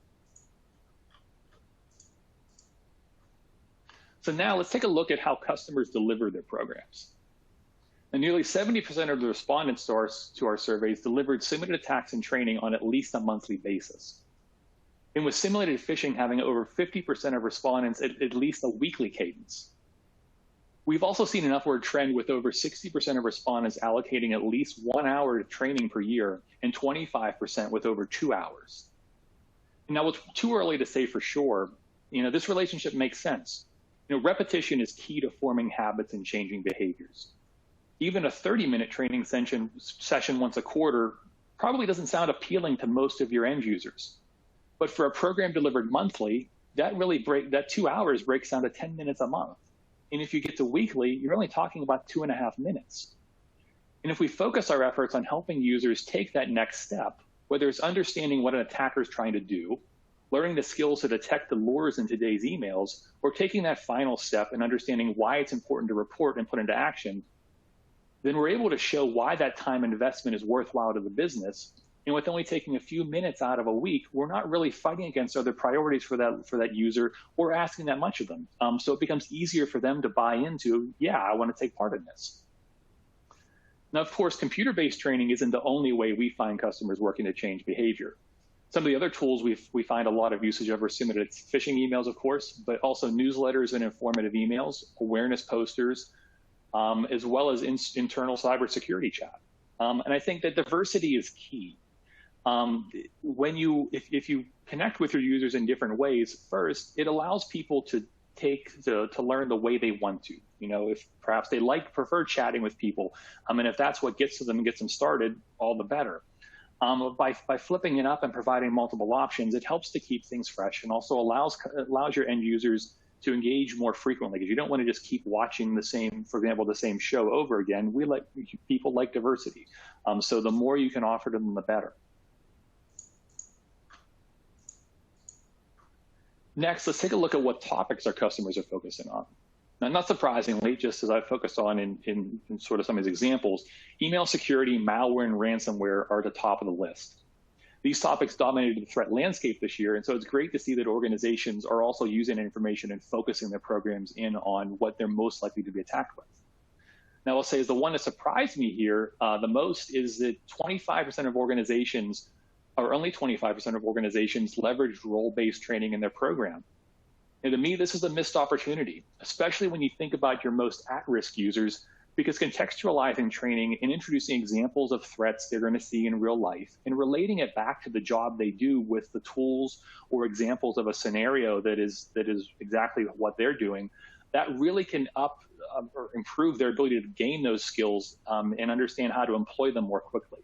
[SPEAKER 3] So now let's take a look at how customers deliver their programs. And nearly 70% of the respondents to our surveys delivered simulated attacks and training on at least a monthly basis. And with simulated phishing having over 50% of respondents at least a weekly cadence. We've also seen an upward trend with over 60% of respondents allocating at least 1 hour to training per year and 25% with over 2 hours. Now, it's too early to say for sure, this relationship makes sense. Repetition is key to forming habits and changing behaviors. Even a 30-minute training session once a quarter probably doesn't sound appealing to most of your end users. But for a program delivered monthly, that 2 hours breaks down to 10 minutes a month. And if you get to weekly, you're only talking about 2.5 minutes. And if we focus our efforts on helping users take that next step, whether it's understanding what an attacker is trying to do, learning the skills to detect the lures in today's emails, or taking that final step and understanding why it's important to report and put into action, then we're able to show why that time investment is worthwhile to the business. And with only taking a few minutes out of a week, we're not really fighting against other priorities for that user or asking that much of them. So it becomes easier for them to buy into, yeah, I want to take part in this. Now, of course, computer-based training isn't the only way we find customers working to change behavior. Some of the other tools we find a lot of usage of are simulated phishing emails, of course, but also newsletters and informative emails, awareness posters, as well as internal cybersecurity chat. And I think that diversity is key. If you connect with your users in different ways, first, it allows people to learn the way they want to. If perhaps they prefer chatting with people, and if that's what gets to them and gets them started, all the better. By flipping it up and providing multiple options, it helps to keep things fresh and also allows your end users to engage more frequently, because you don't want to just keep watching for example, the same show over again. People like diversity. So the more you can offer to them, the better. Next, let's take a look at what topics our customers are focusing on. Now, not surprisingly, just as I focused on in sort of some of these examples, email security, malware, and ransomware are at the top of the list. These topics dominated the threat landscape this year, and so it's great to see that organizations are also using information and focusing their programs in on what they're most likely to be attacked with. Now, I'll say is the one that surprised me here the most is that 25% of organizations, or only 25% of organizations, leveraged role-based training in their program. And to me, this is a missed opportunity, especially when you think about your most at-risk users, because contextualizing training and introducing examples of threats they're going to see in real life and relating it back to the job they do with the tools or examples of a scenario that is exactly what they're doing, that really can or improve their ability to gain those skills and understand how to employ them more quickly.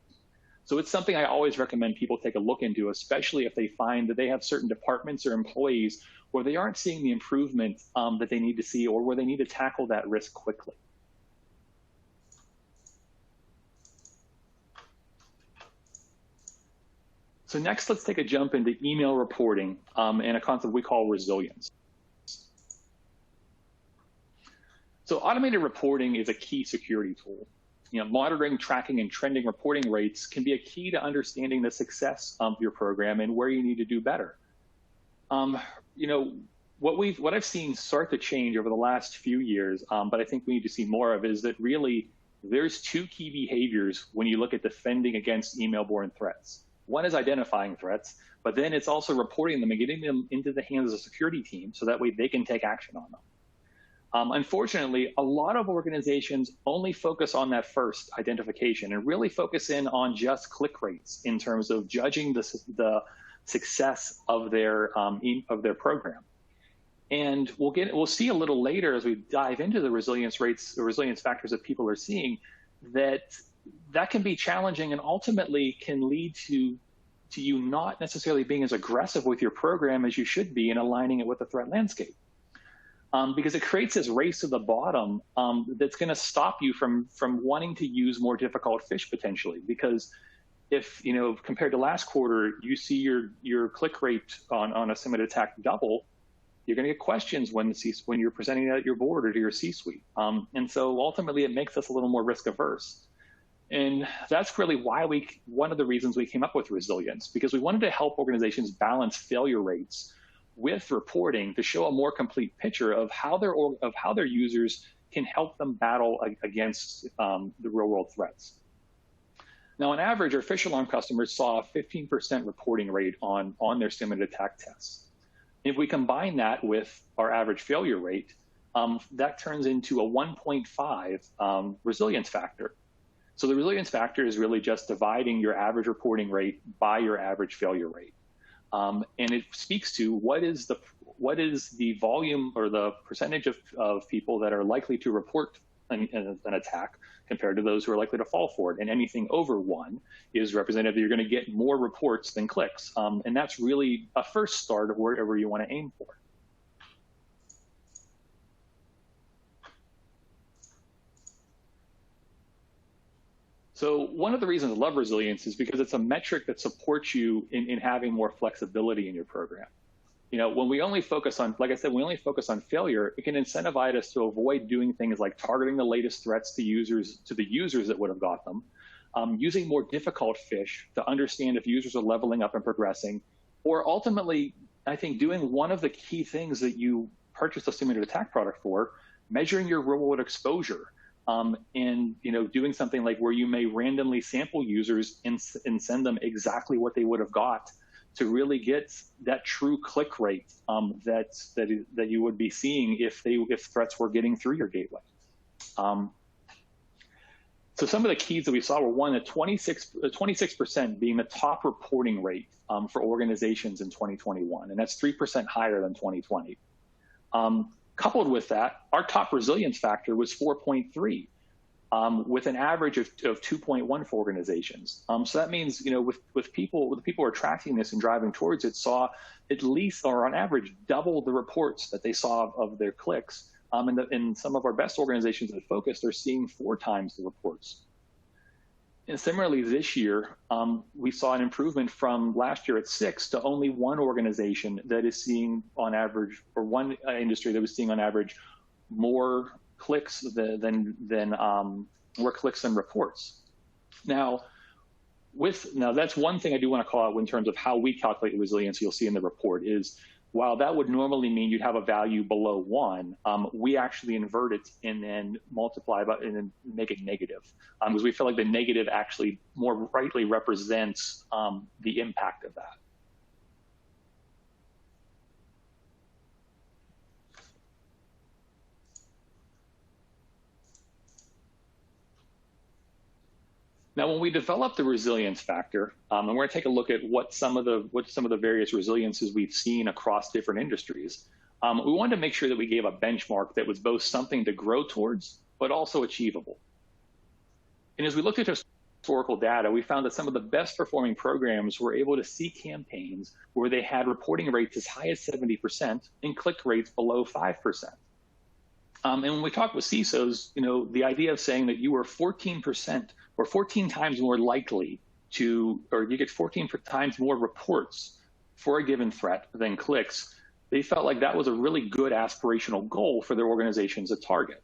[SPEAKER 3] So it's something I always recommend people take a look into, especially if they find that they have certain departments or employees where they aren't seeing the improvement that they need to see, or where they need to tackle that risk quickly. So next, let's take a jump into email reporting and a concept we call resilience. So automated reporting is a key security tool. Monitoring, tracking, and trending reporting rates can be a key to understanding the success of your program and where you need to do better. What I've seen start to change over the last few years, but I think we need to see more of, is that really there's two key behaviors when you look at defending against email-borne threats. One is identifying threats, but then it's also reporting them and getting them into the hands of the security team so that way they can take action on them. Unfortunately, a lot of organizations only focus on that first identification and really focus in on just click rates in terms of judging the success of their program. And we'll see a little later as we dive into the resilience rates, the resilience factors that people are seeing, that can be challenging and ultimately can lead to you not necessarily being as aggressive with your program as you should be in aligning it with the threat landscape. Because it creates this race to the bottom that's going to stop you from wanting to use more difficult phish potentially. Because if, compared to last quarter, you see your click rate on a similar attack double, you're going to get questions when you're presenting it at your board or to your C-suite. And so ultimately, it makes us a little more risk averse. And that's really one of the reasons we came up with resilience, because we wanted to help organizations balance failure rates with reporting to show a more complete picture of how their users can help them battle against the real-world threats. Now, on average, our Phish Alarm customers saw a 15% reporting rate on their simulated attack tests. If we combine that with our average failure rate, that turns into a 1.5 resilience factor. So the resilience factor is really just dividing your average reporting rate by your average failure rate. And it speaks to what is the volume or the percentage of people that are likely to report an attack compared to those who are likely to fall for it. And anything over 1 is representative that you're going to get more reports than clicks. And that's really a first start of wherever you want to aim for. So one of the reasons I love resilience is because it's a metric that supports you in having more flexibility in your program. When we only focus on, like I said, we only focus on failure, it can incentivize us to avoid doing things like targeting the latest threats to the users that would have got them, using more difficult phish to understand if users are leveling up and progressing, or ultimately, I think doing one of the key things that you purchase a simulated attack product for, measuring your real-world exposure. And doing something like where you may randomly sample users and send them exactly what they would have got to really get that true click rate that you would be seeing if threats were getting through your gateway. So some of the keys that we saw were, one, 26% being the top reporting rate for organizations in 2021, and that's 3% higher than 2020. Coupled with that, our top resilience factor was 4.3, with an average of 2.1 for organizations. So that means, with people who are tracking this and driving towards it, saw at least, or on average, double the reports that they saw of their clicks. And some of our best organizations that focused are seeing 4 times the reports. And similarly, this year, we saw an improvement from last year at 6 to only one organization that is seeing on average, or one industry that was seeing on average more clicks than more clicks than reports. Now, that's one thing I do want to call out in terms of how we calculate resilience. You'll see in the report is, while that would normally mean you'd have a value below 1, we actually invert it and then multiply and then make it negative, because we feel like the negative actually more rightly represents the impact of that. Now, when we develop the resilience factor, and we're going to take a look at what some of the various resiliences we've seen across different industries, we wanted to make sure that we gave a benchmark that was both something to grow towards, but also achievable. And as we looked at historical data, we found that some of the best performing programs were able to see campaigns where they had reporting rates as high as 70% and click rates below 5%. And when we talk with CISOs, the idea of saying that you were 14% or 14 times more likely or you get 14 times more reports for a given threat than clicks, they felt like that was a really good aspirational goal for their organizations to target.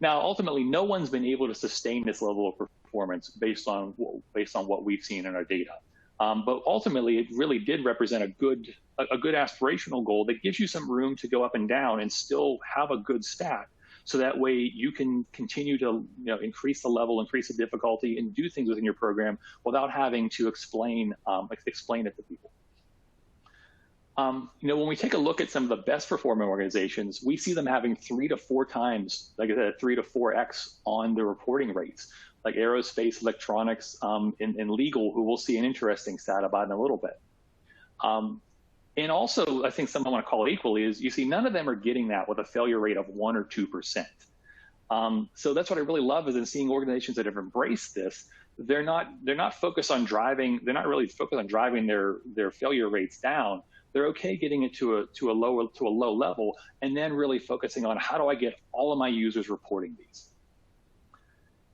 [SPEAKER 3] Now, ultimately, no one's been able to sustain this level of performance based on what we've seen in our data. But ultimately, it really did represent a good aspirational goal that gives you some room to go up and down and still have a good stat. So that way you can continue to increase the level, increase the difficulty, and do things within your program without having to explain it to people. When we take a look at some of the best performing organizations, we see them having 3 to 4 times, like I said, 3 to 4x on their reporting rates, like aerospace, electronics, and legal, who we'll see an interesting stat about in a little bit. And also, I think something I want to call it equally is you see none of them are getting that with a failure rate of 1 or 2%. So that's what I really love is in seeing organizations that have embraced this. They're not focused on driving. They're not really focused on driving their failure rates down. They're okay getting it to a low level, and then really focusing on how do I get all of my users reporting these.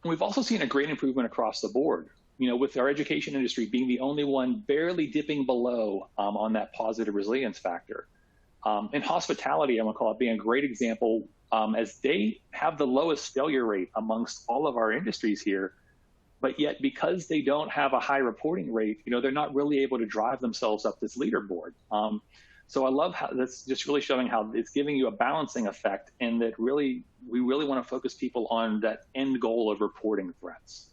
[SPEAKER 3] And we've also seen a great improvement across the board. With our education industry being the only one barely dipping below on that positive resilience factor. In hospitality, I'm going to call it being a great example, as they have the lowest failure rate amongst all of our industries here, but yet because they don't have a high reporting rate, they're not really able to drive themselves up this leaderboard. So I love how that's just really showing how it's giving you a balancing effect, and that we really want to focus people on that end goal of reporting threats.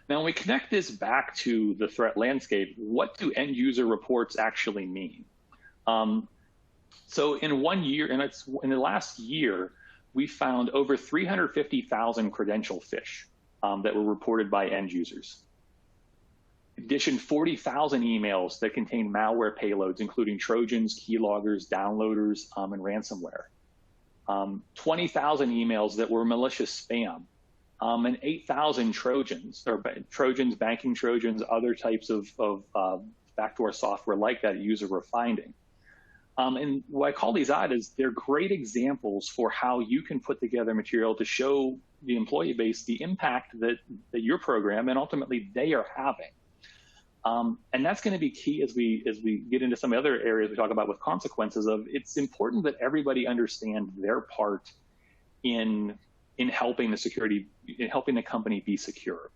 [SPEAKER 3] Now, when we connect this back to the threat landscape, what do end user reports actually mean? So in 1 year, and in the last year, we found over 350,000 credential phish that were reported by end users. In addition, 40,000 emails that contain malware payloads, including Trojans, keyloggers, downloaders, and ransomware. 20,000 emails that were malicious spam. And 8,000 Trojans, banking Trojans, other types of backdoor software like that users were finding. And what I call these out is they're great examples for how you can put together material to show the employee base the impact that your program and ultimately they are having. And that's going to be key as we get into some other areas we talk about with consequences of it's important that everybody understand their part in helping the company be secure.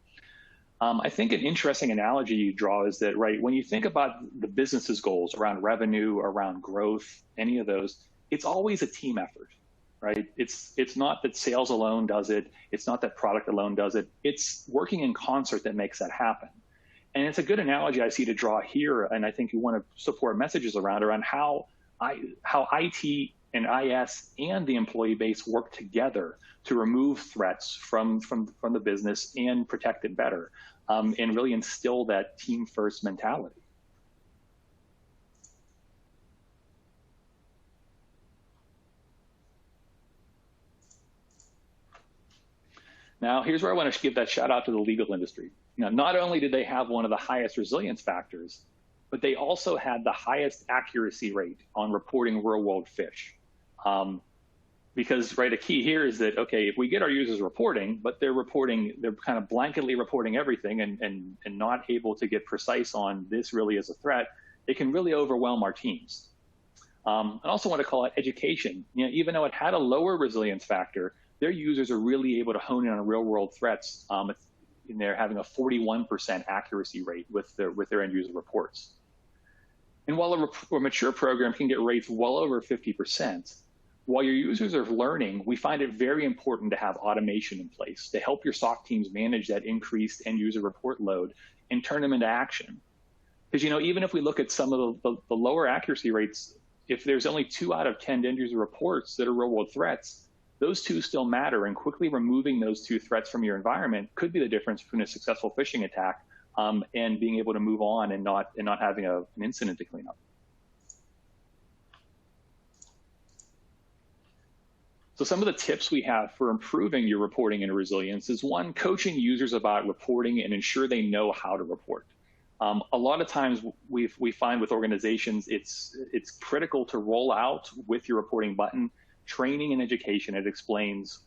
[SPEAKER 3] I think an interesting analogy you draw is that, right, when you think about the business's goals around revenue, around growth, any of those, it's always a team effort, right? It's not that sales alone does it. It's not that product alone does it. It's working in concert that makes that happen. And it's a good analogy I see to draw here, and I think you want to support messages around how IT and IS and the employee base work together to remove threats from the business and protect it better, and really instill that team first mentality. Now, here's where I want to give that shout out to the legal industry. Not only did they have one of the highest resilience factors, but they also had the highest accuracy rate on reporting real world phish. Because, right, a key here is that, okay, if we get our users reporting, but they're kind of blanketly reporting everything and not able to get precise on this really is a threat, it can really overwhelm our teams. I also want to call out education. Even though it had a lower resilience factor, their users are really able to hone in on real world threats. And they're having a 41% accuracy rate with their end user reports. And while a mature program can get rates well over 50%, while your users are learning, we find it very important to have automation in place to help your SOC teams manage that increased end user report load and turn them into action. Because even if we look at some of the lower accuracy rates, if there's only 2 out of 10 end user reports that are real world threats, those 2 still matter, and quickly removing those 2 threats from your environment could be the difference between a successful phishing attack and being able to move on and not having an incident to clean up. So some of the tips we have for improving your reporting and resilience is, 1, coaching users about reporting and ensure they know how to report. A lot of times we find with organizations, it's critical to roll out with your reporting button training and education. It explains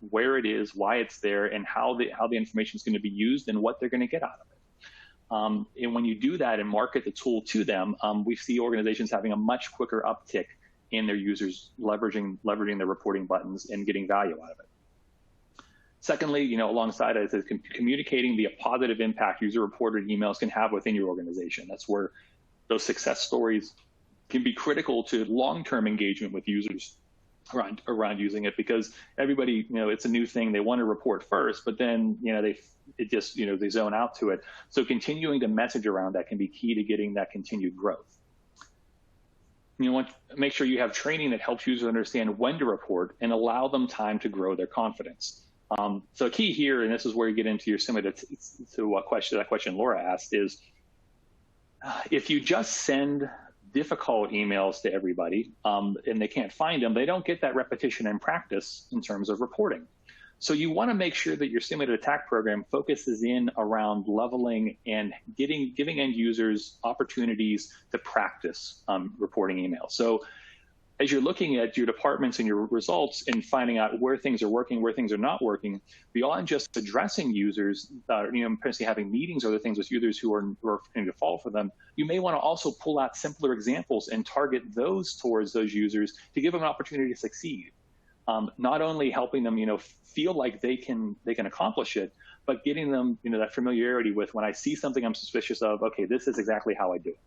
[SPEAKER 3] where it is, why it's there, and how the information is going to be used and what they're going to get out of it. And when you do that and market the tool to them, we see organizations having a much quicker uptick in their users leveraging their reporting buttons and getting value out of it. Secondly, alongside it is communicating the positive impact user-reported emails can have within your organization. That's where those success stories can be critical to long-term engagement with users around using it, because everybody, it's a new thing. They want to report first, but then, they zone out to it. So continuing to message around that can be key to getting that continued growth. You want to make sure you have training that helps users understand when to report and allow them time to grow their confidence. So key here, and this is where you get into your similar to that question Laura asked, is if you just send difficult emails to everybody and they can't find them, they don't get that repetition and practice in terms of reporting. So you want to make sure that your simulated attack program focuses in around leveling and giving end users opportunities to practice reporting emails. So as you're looking at your departments and your results and finding out where things are working, where things are not working, beyond just addressing users, potentially having meetings or other things with users who are going to fall for them, you may want to also pull out simpler examples and target those towards those users to give them an opportunity to succeed. Not only helping them, feel like they can accomplish it, but getting them, that familiarity with, when I see something I'm suspicious of, okay, this is exactly how I do it.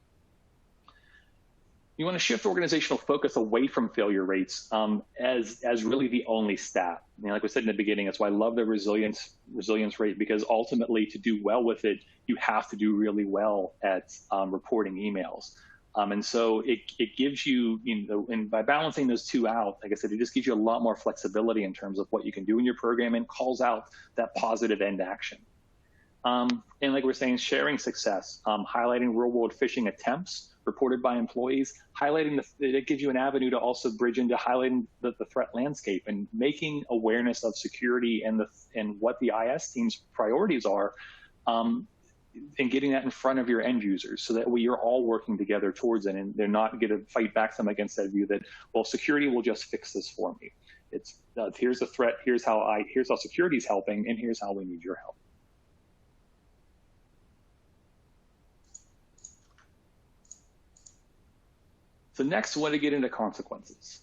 [SPEAKER 3] You want to shift organizational focus away from failure rates as really the only stat. Like we said in the beginning, that's why I love the resilience rate, because ultimately to do well with it, you have to do really well at reporting emails. And so it gives you, and by balancing those 2 out, like I said, it just gives you a lot more flexibility in terms of what you can do in your program and calls out that positive end action. And like we're saying, sharing success, highlighting real world phishing attempts reported by employees, highlighting it gives you an avenue to also bridge into highlighting the threat landscape and making awareness of security and what the IS team's priorities are, and getting that in front of your end users so that you're all working together towards it, and they're not going to fight back some against that view that, well, security will just fix this for me. It's here's the threat, here's how security is helping, and here's how we need your help. So next, we want to get into consequences.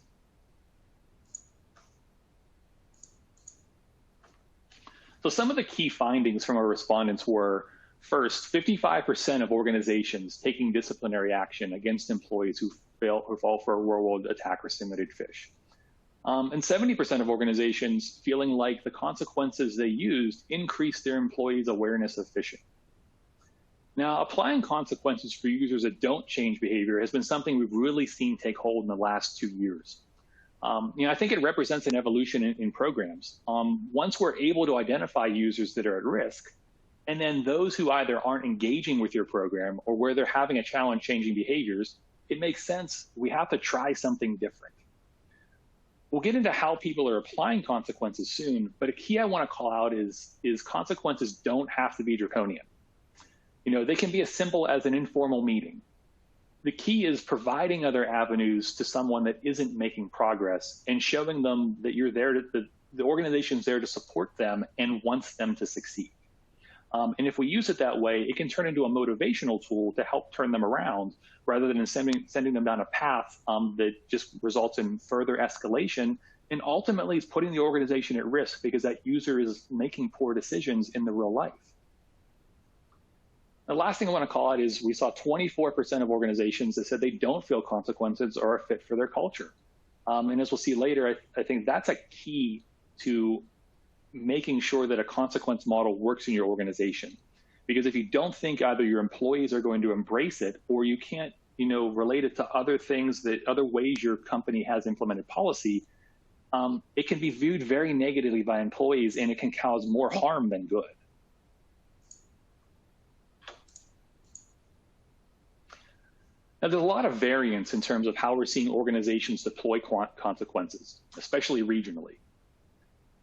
[SPEAKER 3] So some of the key findings from our respondents were, first, 55% of organizations taking disciplinary action against employees who fall for a real-world attack or simulated phish. And 70% of organizations feeling like the consequences they used increased their employees' awareness of phishing. Now, applying consequences for users that don't change behavior has been something we've really seen take hold in the last 2 years. I think it represents an evolution in programs. Once we're able to identify users that are at risk, and then those who either aren't engaging with your program or where they're having a challenge changing behaviors, it makes sense. We have to try something different. We'll get into how people are applying consequences soon, but a key I want to call out is consequences don't have to be draconian. They can be as simple as an informal meeting. the key is providing other avenues to someone that isn't making progress and showing them that you're there the organization's there to support them and wants them to succeed. And if we use it that way, it can turn into a motivational tool to help turn them around rather than sending them down a path that just results in further escalation and ultimately is putting the organization at risk because that user is making poor decisions in the real life. The last thing I want to call out is we saw 24% of organizations that said they don't feel consequences are a fit for their culture. And as we'll see later, I think that's a key to making sure that a consequence model works in your organization. Because if you don't think either your employees are going to embrace it or you can't, relate it to other things other ways your company has implemented policy, it can be viewed very negatively by employees and it can cause more harm than good. Now, there's a lot of variance in terms of how we're seeing organizations deploy consequences, especially regionally.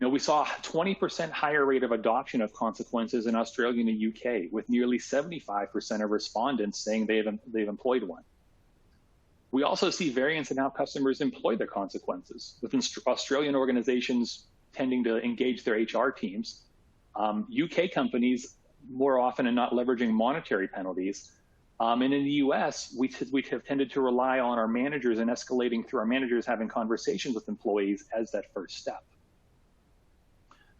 [SPEAKER 3] We saw a 20% higher rate of adoption of consequences in Australia and the UK, with nearly 75% of respondents saying they've employed one. We also see variance in how customers employ their consequences, with Australian organizations tending to engage their HR teams, UK companies more often and not leveraging monetary penalties, and in the US, we have tended to rely on our managers and escalating through our managers having conversations with employees as that first step.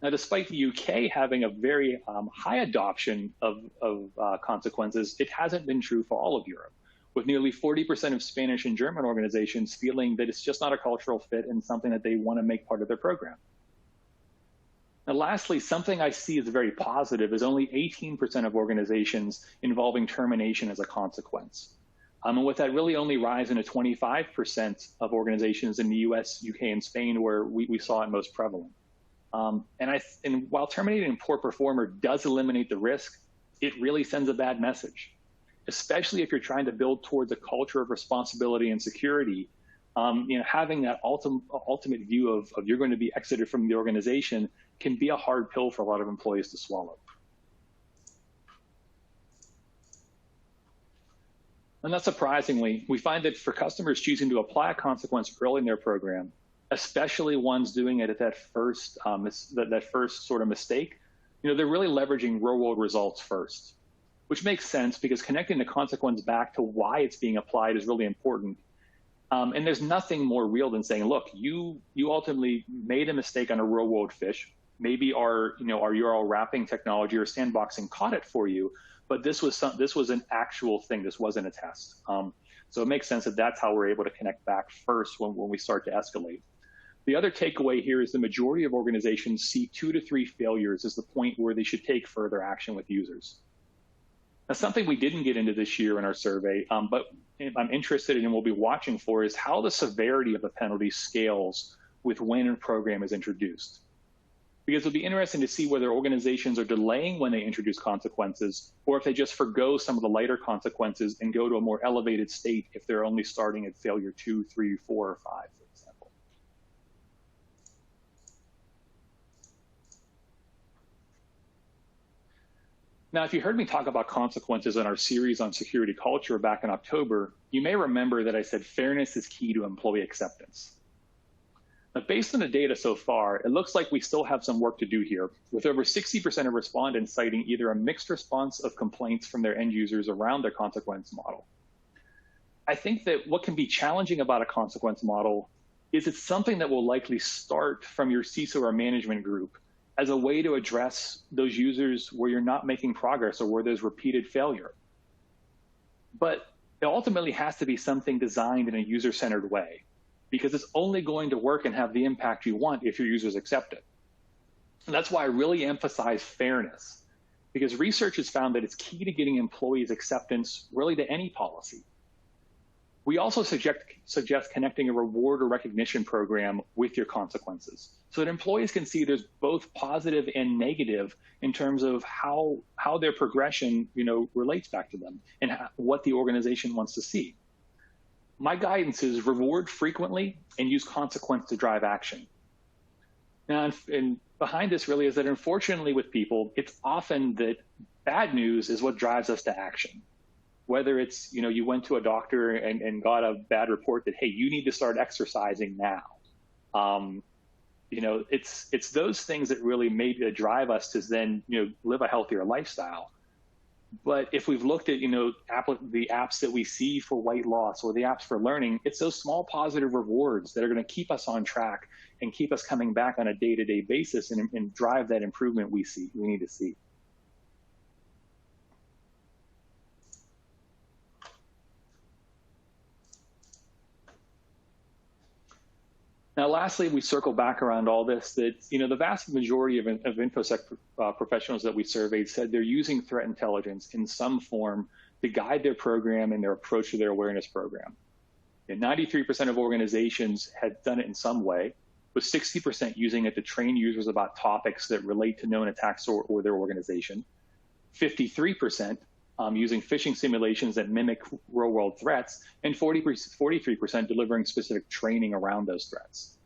[SPEAKER 3] Now, despite the UK having a very high adoption of consequences, it hasn't been true for all of Europe, with nearly 40% of Spanish and German organizations feeling that it's just not a cultural fit and something that they want to make part of their program. Now, lastly, something I see as very positive is only 18% of organizations involving termination as a consequence. And with that really only rising to 25% of organizations in the US, UK, and Spain where we saw it most prevalent. And while terminating a poor performer does eliminate the risk, it really sends a bad message, especially if you're trying to build towards a culture of responsibility and security. Having that ultimate view of you're going to be exited from the organization can be a hard pill for a lot of employees to swallow. And not surprisingly, we find that for customers choosing to apply a consequence early in their program, especially ones doing it at that first sort of mistake, they're really leveraging real-world results first, which makes sense because connecting the consequence back to why it's being applied is really important. And there's nothing more real than saying, look, you ultimately made a mistake on a real-world phish. Maybe our URL wrapping technology or sandboxing caught it for you, but this was an actual thing. This wasn't a test. So it makes sense that that's how we're able to connect back first when we start to escalate. The other takeaway here is the majority of organizations see 2 to 3 failures as the point where they should take further action with users. Now, something we didn't get into this year in our survey, but I'm interested in and we'll be watching for is how the severity of the penalty scales with when a program is introduced. Because it'll be interesting to see whether organizations are delaying when they introduce consequences or if they just forgo some of the lighter consequences and go to a more elevated state if they're only starting at failure 2, 3, 4, or 5, for example. Now, if you heard me talk about consequences in our series on security culture back in October, you may remember that I said fairness is key to employee acceptance. But based on the data so far, it looks like we still have some work to do here, with over 60% of respondents citing either a mixed response of complaints from their end users around their consequence model. I think that what can be challenging about a consequence model is it's something that will likely start from your CISO or management group as a way to address those users where you're not making progress or where there's repeated failure. But it ultimately has to be something designed in a user-centered way, because it's only going to work and have the impact you want if your users accept it. And that's why I really emphasize fairness, because research has found that it's key to getting employees' acceptance really to any policy. We also suggest connecting a reward or recognition program with your consequences so that employees can see there's both positive and negative in terms of how their progression relates back to them and what the organization wants to see. My guidance is reward frequently and use consequence to drive action. Now, and behind this really is that unfortunately with people, it's often that bad news is what drives us to action. whether it's, you went to a doctor and got a bad report that, hey, you need to start exercising now. It's those things that really maybe drive us to then, live a healthier lifestyle. But if we've looked at, the apps that we see for weight loss or the apps for learning, it's those small positive rewards that are going to keep us on track and keep us coming back on a day-to-day basis and drive that improvement we need to see. Now, lastly, we circle back around all this that, the vast majority of InfoSec professionals that we surveyed said they're using threat intelligence in some form to guide their program and their approach to their awareness program. And 93% of organizations had done it in some way, with 60% using it to train users about topics that relate to known attacks or their organization. 53% using phishing simulations that mimic real-world threats, and 43% delivering specific training around those threats.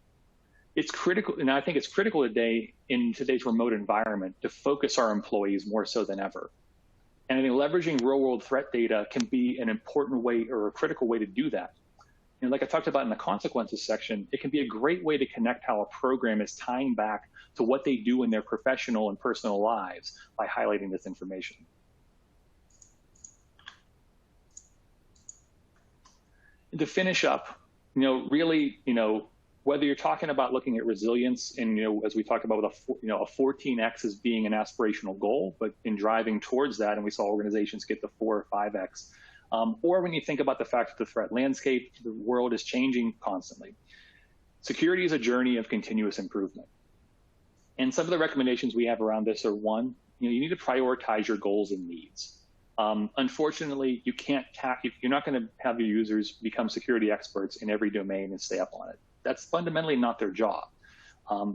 [SPEAKER 3] It's critical, and I think it's critical today in today's remote environment to focus our employees more so than ever. And I think leveraging real-world threat data can be an important way or a critical way to do that. And like I talked about in the consequences section, it can be a great way to connect how a program is tying back to what they do in their professional and personal lives by highlighting this information. To finish up, really, whether you're talking about looking at resilience and, as we talked about with a 14x as being an aspirational goal, but in driving towards that, and we saw organizations get to 4 or 5x, or when you think about the fact that the threat landscape, the world is changing constantly. Security is a journey of continuous improvement. And some of the recommendations we have around this are, one, you need to prioritize your goals and needs. Unfortunately, you're not going to have your users become security experts in every domain and stay up on it. That's fundamentally not their job.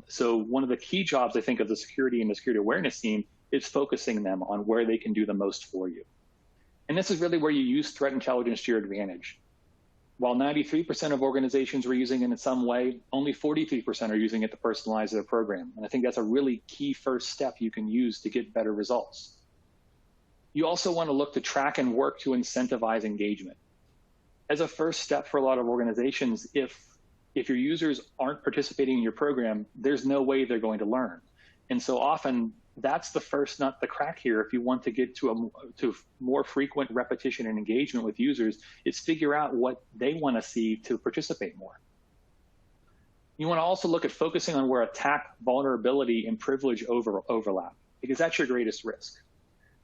[SPEAKER 3] So one of the key jobs, I think, of the security and the security awareness team is focusing them on where they can do the most for you. And this is really where you use threat intelligence to your advantage. While 93% of organizations were using it in some way, only 43% are using it to personalize their program. And I think that's a really key first step you can use to get better results. You also want to look to track and work to incentivize engagement. As a first step for a lot of organizations, if your users aren't participating in your program, there's no way they're going to learn. And so often that's the first nut to crack here if you want to get to more frequent repetition and engagement with users, is figure out what they want to see to participate more. You want to also look at focusing on where attack, vulnerability, and privilege overlap, because that's your greatest risk.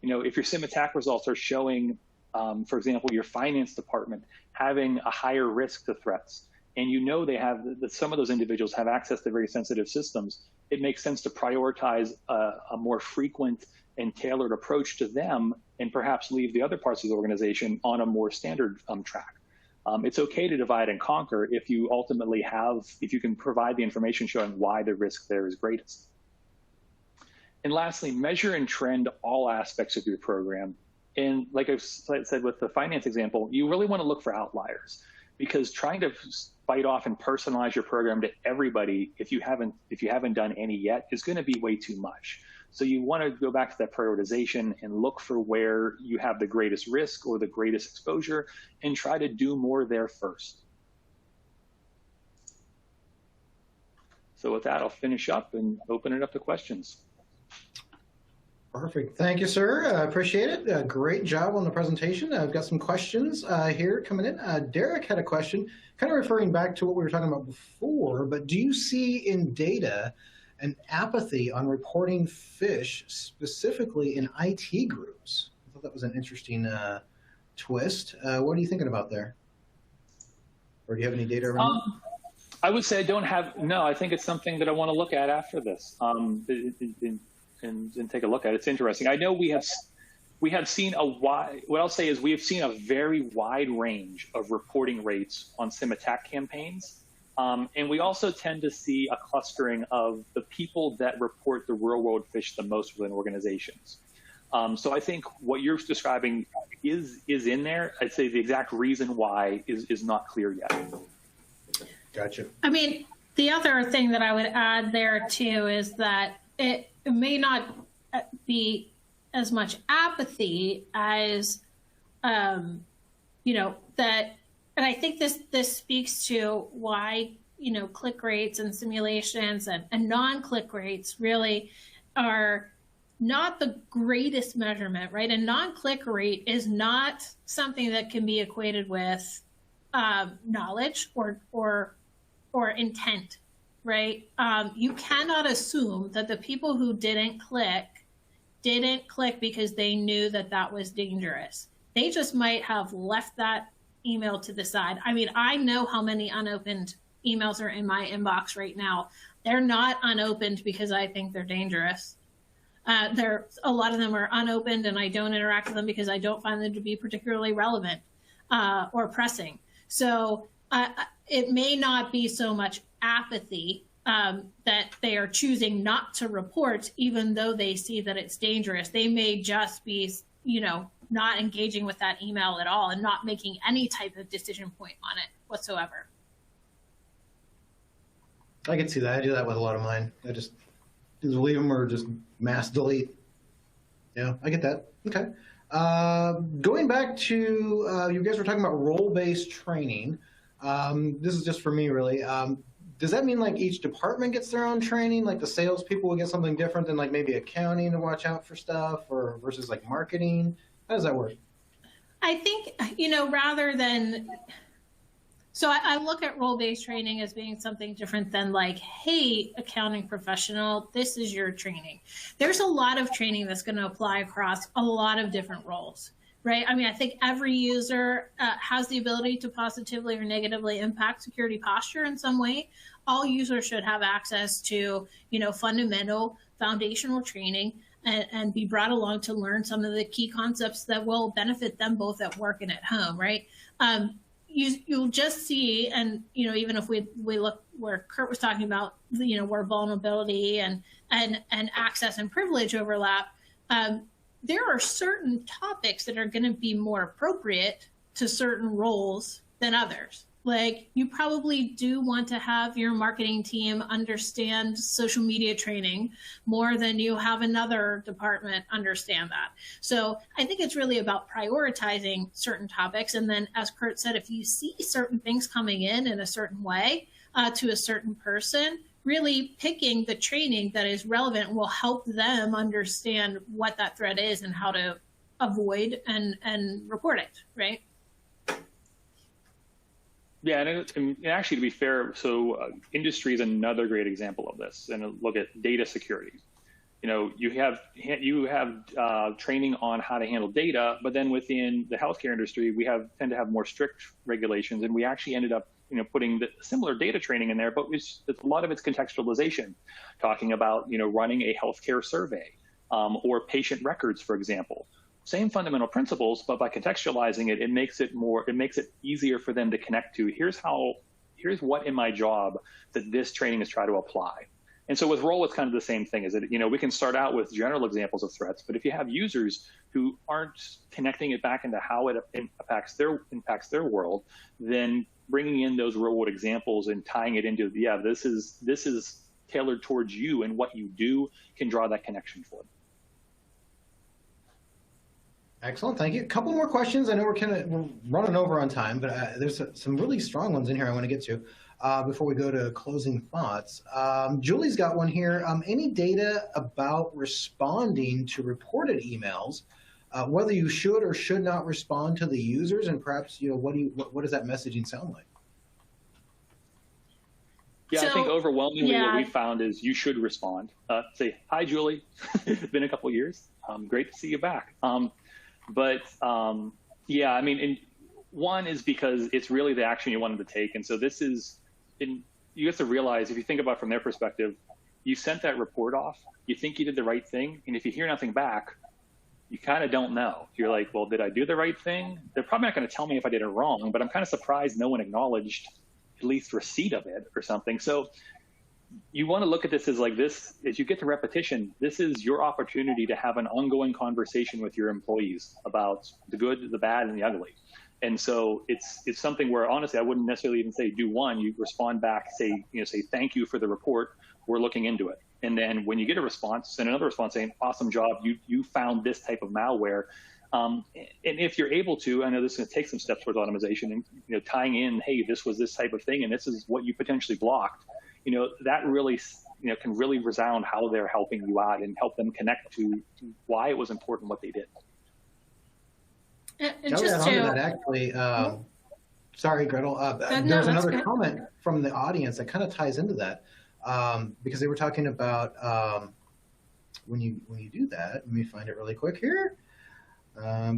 [SPEAKER 3] If your SIM attack results are showing, for example, your finance department having a higher risk to threats, and that some of those individuals have access to very sensitive systems, it makes sense to prioritize a more frequent and tailored approach to them, and perhaps leave the other parts of the organization on a more standard track. It's okay to divide and conquer if you can provide the information showing why the risk there is greatest. And lastly, measure and trend all aspects of your program. And like I said with the finance example, you really want to look for outliers, because trying to bite off and personalize your program to everybody, if you haven't done any yet, is going to be way too much. So you want to go back to that prioritization and look for where you have the greatest risk or the greatest exposure, and try to do more there first. So with that, I'll finish up and open it up to questions.
[SPEAKER 1] Perfect. Thank you, sir. I appreciate it. Great job on the presentation. I've got some questions here coming in. Derek had a question, kind of referring back to what we were talking about before, but do you see in data an apathy on reporting phish, specifically in IT groups? I thought that was an interesting twist. What are you thinking about there? Or do you have any data around it?
[SPEAKER 3] I would say I think it's something that I want to look at after this. And take a look at it. It's interesting. I know we have seen what I'll say is we have seen a very wide range of reporting rates on SIM attack campaigns. And we also tend to see a clustering of the people that report the real world phish the most within organizations. So I think what you're describing is in there. I'd say the exact reason why is not clear yet.
[SPEAKER 1] Gotcha.
[SPEAKER 2] I mean, the other thing that I would add there too is that it may not be as much apathy as you know, that, and I think this speaks to why, you know, click rates and simulations and non-click rates really are not the greatest measurement, right? A non-click rate is not something that can be equated with knowledge or intent, right? You cannot assume that the people who didn't click because they knew that that was dangerous. They just might have left that email to the side. I mean, I know how many unopened emails are in my inbox right now. They're not unopened because I think they're dangerous. A lot of them are unopened, and I don't interact with them because I don't find them to be particularly relevant or pressing. So it may not be so much apathy that they are choosing not to report, even though they see that it's dangerous. They may just be, you know, not engaging with that email at all and not making any type of decision point on it whatsoever.
[SPEAKER 1] I can see that. I do that with a lot of mine. I just leave them or just mass delete. Yeah, I get that. Okay. Going back to, you guys were talking about role-based training. This is just for me, really. Does that mean like each department gets their own training? Like the salespeople will get something different than like maybe accounting to watch out for stuff, or versus like marketing? How does that work?
[SPEAKER 2] I think, you know, rather than, so I look at role-based training as being something different than like, hey, accounting professional, this is your training. There's a lot of training that's going to apply across a lot of different roles, right? I mean, I think every user has the ability to positively or negatively impact security posture in some way. All users should have access to, you know, fundamental foundational training and be brought along to learn some of the key concepts that will benefit them both at work and at home, right? You'll just see, and you know, even if we look where Kurt was talking about, you know, where vulnerability and access and privilege overlap, there are certain topics that are going to be more appropriate to certain roles than others. Like, you probably do want to have your marketing team understand social media training more than you have another department understand that. So I think it's really about prioritizing certain topics. And then, as Kurt said, if you see certain things coming in a certain way to a certain person, really picking the training that is relevant will help them understand what that threat is and how to avoid and report it, right?
[SPEAKER 3] Yeah, and actually, to be fair, so industry is another great example of this. And look at data security. You know, you have training on how to handle data, but then within the healthcare industry, we tend to have more strict regulations, and we actually ended up, you know, putting the similar data training in there, but a lot of it's contextualization, talking about, you know, running a healthcare survey or patient records, for example. Same fundamental principles, but by contextualizing it, it makes it easier for them to connect to. Here's what in my job that this training is trying to apply. And so with role, it's kind of the same thing. Is that, you know, we can start out with general examples of threats, but if you have users who aren't connecting it back into how it impacts their world, then bringing in those real world examples and tying it into, yeah, this is tailored towards you, and what you do can draw that connection for them.
[SPEAKER 1] Excellent, thank you. A couple more questions. I know we're running over on time, but there's some really strong ones in here I want to get to before we go to closing thoughts. Julie's got one here. Any data about responding to reported emails, whether you should or should not respond to the users, and perhaps, you know, what does that messaging sound like?
[SPEAKER 3] Yeah, I think overwhelmingly what we found is you should respond. Say, hi, Julie. It's been a couple of years. Great to see you back. Yeah, I mean, one is because it's really the action you wanted to take. And so this is, you have to realize, if you think about from their perspective, you sent that report off, you think you did the right thing, and if you hear nothing back, you kind of don't know. You're like, well, did I do the right thing? They're probably not going to tell me if I did it wrong, but I'm kind of surprised no one acknowledged at least receipt of it or something. So you want to look at this as like this, as you get to repetition, this is your opportunity to have an ongoing conversation with your employees about the good, the bad, and the ugly. And so it's something where, honestly, I wouldn't necessarily even say do one. You respond back, say thank you for the report. We're looking into it. And then when you get a response, send another response saying, awesome job. You found this type of malware. And if you're able to, I know this is going to take some steps towards automation, and tying in, hey, this was this type of thing, and this is what you potentially blocked. That really, can really resound how they're helping you out and help them connect to why it was important what they did.
[SPEAKER 2] And
[SPEAKER 1] just
[SPEAKER 2] just to
[SPEAKER 1] that, actually, sorry, Gretel. There's another comment from the audience that kind of ties into that, because they were talking about when you do that. Let me find it really quick here.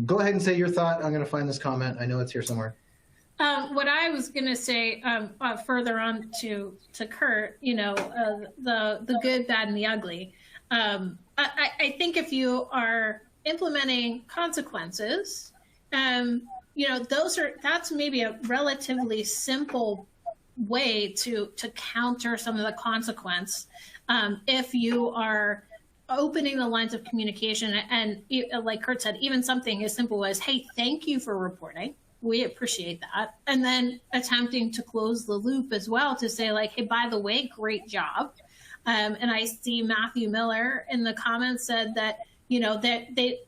[SPEAKER 1] Go ahead and say your thought. I'm going to find this comment. I know it's here somewhere.
[SPEAKER 2] What I was going to say further on to Kurt, the good, bad, and the ugly. I think if you are implementing consequences, that's maybe a relatively simple way to counter some of the consequence. If you are opening the lines of communication and, like Kurt said, even something as simple as, hey, thank you for reporting. We appreciate that. And then attempting to close the loop as well to say, like, hey, by the way, great job. And I see Matthew Miller in the comments said that, that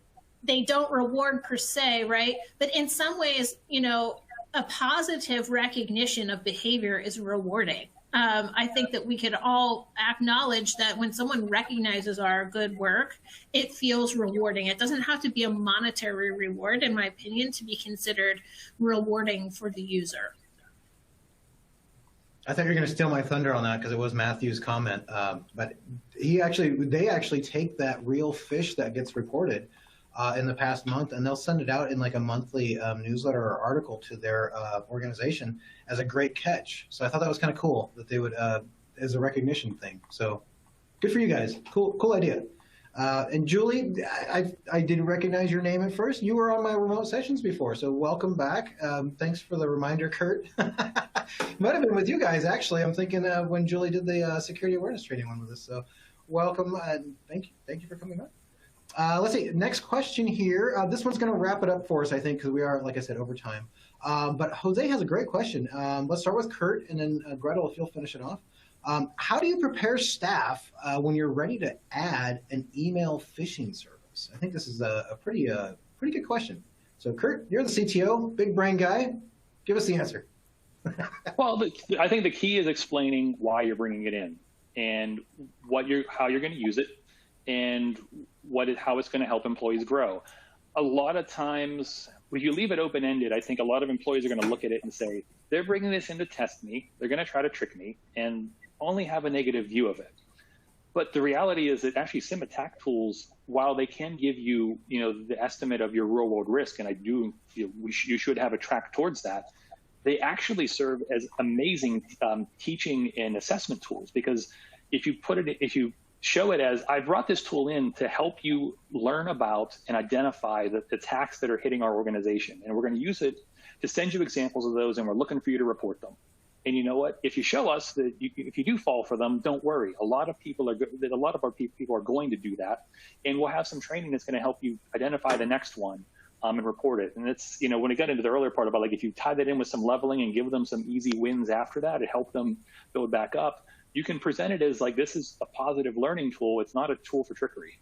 [SPEAKER 2] they don't reward per se, right? But in some ways, a positive recognition of behavior is rewarding. I think that we could all acknowledge that when someone recognizes our good work, it feels rewarding. It doesn't have to be a monetary reward, in my opinion, to be considered rewarding for the user.
[SPEAKER 1] I thought you were going to steal my thunder on that because it was Matthew's comment. But they actually take that real phish that gets reported in the past month, and they'll send it out in like a monthly newsletter or article to their organization as a great catch. So I thought that was kind of cool that they would, as a recognition thing. So good for you guys. Cool idea. And Julie, I didn't recognize your name at first. You were on my remote sessions before, so welcome back. Thanks for the reminder, Kurt. Might have been with you guys, actually. I'm thinking when Julie did the security awareness training one with us. So welcome, and thank you for coming back. Let's see, next question here. This one's going to wrap it up for us, I think, because we are, like I said, over time. But Jose has a great question. Let's start with Kurt, and then Gretel, if you'll finish it off. How do you prepare staff when you're ready to add an email phishing service? I think this is a pretty good question. So Kurt, you're the CTO, big brain guy. Give us the answer.
[SPEAKER 3] Well, I think the key is explaining why you're bringing it in and how you're going to use it and how it's going to help employees grow. A lot of times, if you leave it open-ended, I think a lot of employees are going to look at it and say, they're bringing this in to test me, they're going to try to trick me, and only have a negative view of it. But the reality is that actually SIM attack tools, while they can give you, the estimate of your real-world risk, and you should have a track towards that, they actually serve as amazing teaching and assessment tools, because if you show it as, I brought this tool in to help you learn about and identify the attacks that are hitting our organization. And we're going to use it to send you examples of those, and we're looking for you to report them. And you know what? If you show us that if you do fall for them, don't worry. A lot of our people are going to do that. And we'll have some training that's going to help you identify the next one and report it. And it's, when it got into the earlier part about, like, if you tie that in with some leveling and give them some easy wins after that, it help them build back up. You can present it as like, this is a positive learning tool. It's not a tool for trickery.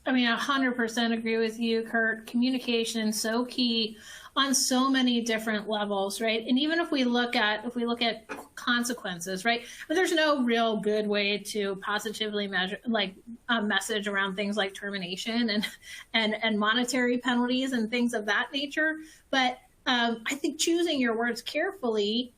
[SPEAKER 2] I mean, 100% agree with you, Kurt. Communication is so key on so many different levels, right? And even if we look at consequences, right? But there's no real good way to positively measure, like, a message around things like termination and monetary penalties and things of that nature. But I think choosing your words carefully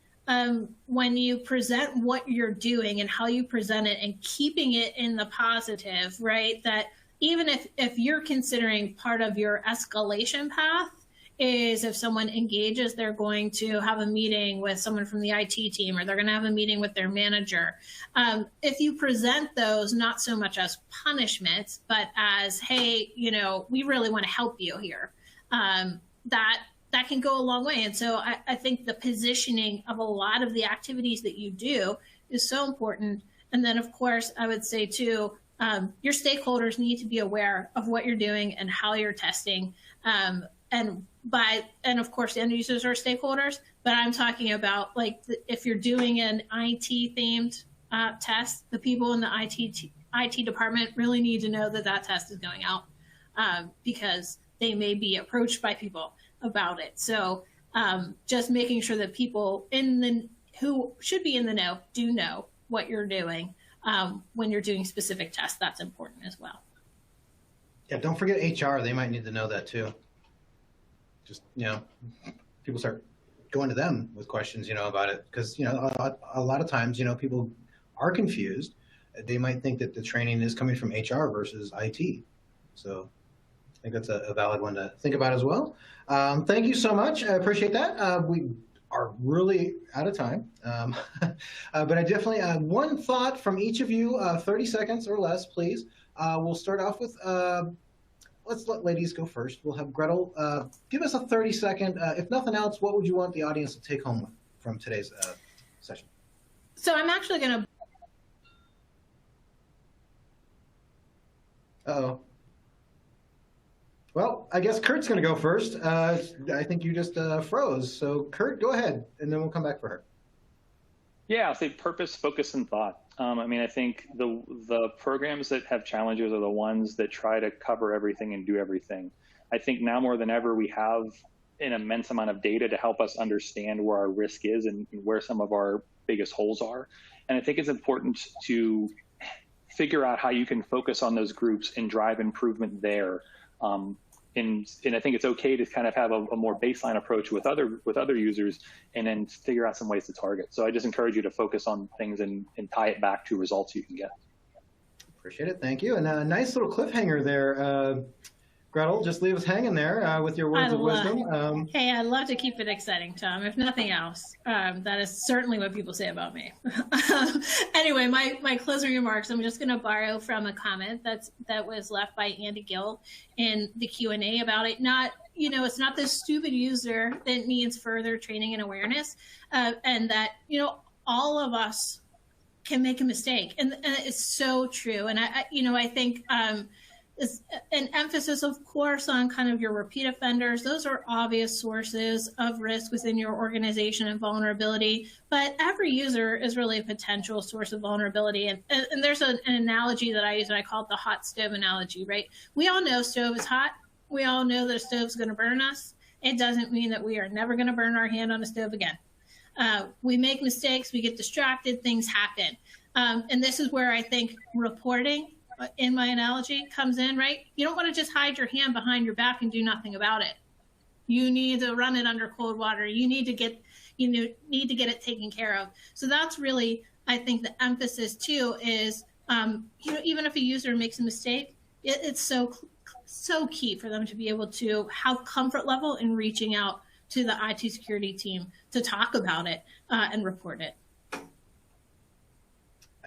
[SPEAKER 2] when you present what you're doing and how you present it and keeping it in the positive, right? That even if you're considering part of your escalation path is if someone engages, they're going to have a meeting with someone from the IT team, or they're going to have a meeting with their manager. If you present those not so much as punishments, but as, hey, we really want to help you here, that can go a long way. And so I think the positioning of a lot of the activities that you do is so important. And then, of course, I would say, too, your stakeholders need to be aware of what you're doing and how you're testing. And of course, the end users are stakeholders, but I'm talking about, like, if you're doing an IT themed test, the people in the IT department really need to know that test is going out. because they may be approached by people about it. So just making sure that people who should be in the know do know what you're doing when you're doing specific tests. That's important as well.
[SPEAKER 1] Yeah, don't forget HR. They might need to know that too. Just, people start going to them with questions, about it. Because, a lot of times, people are confused. They might think that the training is coming from HR versus IT. So I think that's a valid one to think about as well. Thank you so much. I appreciate that. We are really out of time. But I definitely, one thought from each of you, 30 seconds or less, please. We'll start off with, let's let ladies go first. We'll have Gretel. Give us a 30-second. If nothing else, what would you want the audience to take home from today's session?
[SPEAKER 2] So I'm actually going to...
[SPEAKER 1] Uh-oh. Well, I guess Kurt's going to go first. I think you just froze. So Kurt, go ahead, and then we'll come back for her.
[SPEAKER 3] Yeah, I'll say purpose, focus, and thought. I think the programs that have challenges are the ones that try to cover everything and do everything. I think now more than ever, we have an immense amount of data to help us understand where our risk is and where some of our biggest holes are. And I think it's important to figure out how you can focus on those groups and drive improvement there. And I think it's okay to kind of have a more baseline approach with other users and then figure out some ways to target. So I just encourage you to focus on things and tie it back to results you can get.
[SPEAKER 1] Appreciate it. Thank you. And a nice little cliffhanger there. Gretel, just leave us hanging there with your words of wisdom.
[SPEAKER 2] Hey, I love to keep it exciting, Tom. If nothing else, that is certainly what people say about me. Anyway, my closing remarks, I'm just going to borrow from a comment that was left by Andy Gill in the Q&A about it. It's not this stupid user that needs further training and awareness, and that, all of us can make a mistake. And it's so true. And I think, is an emphasis, of course, on kind of your repeat offenders. Those are obvious sources of risk within your organization and vulnerability, but every user is really a potential source of vulnerability. And there's an analogy that I use, and I call it the hot stove analogy, right? We all know stove is hot. We all know that a stove's going to burn us. It doesn't mean that we are never going to burn our hand on a stove again. We make mistakes, we get distracted, things happen. And this is where I think reporting, in my analogy, comes in, right? You don't want to just hide your hand behind your back and do nothing about it. You need to run it under cold water. You need to get it taken care of. So that's really, I think, the emphasis too is, even if a user makes a mistake, it's so key for them to be able to have comfort level in reaching out to the IT security team to talk about it and report it.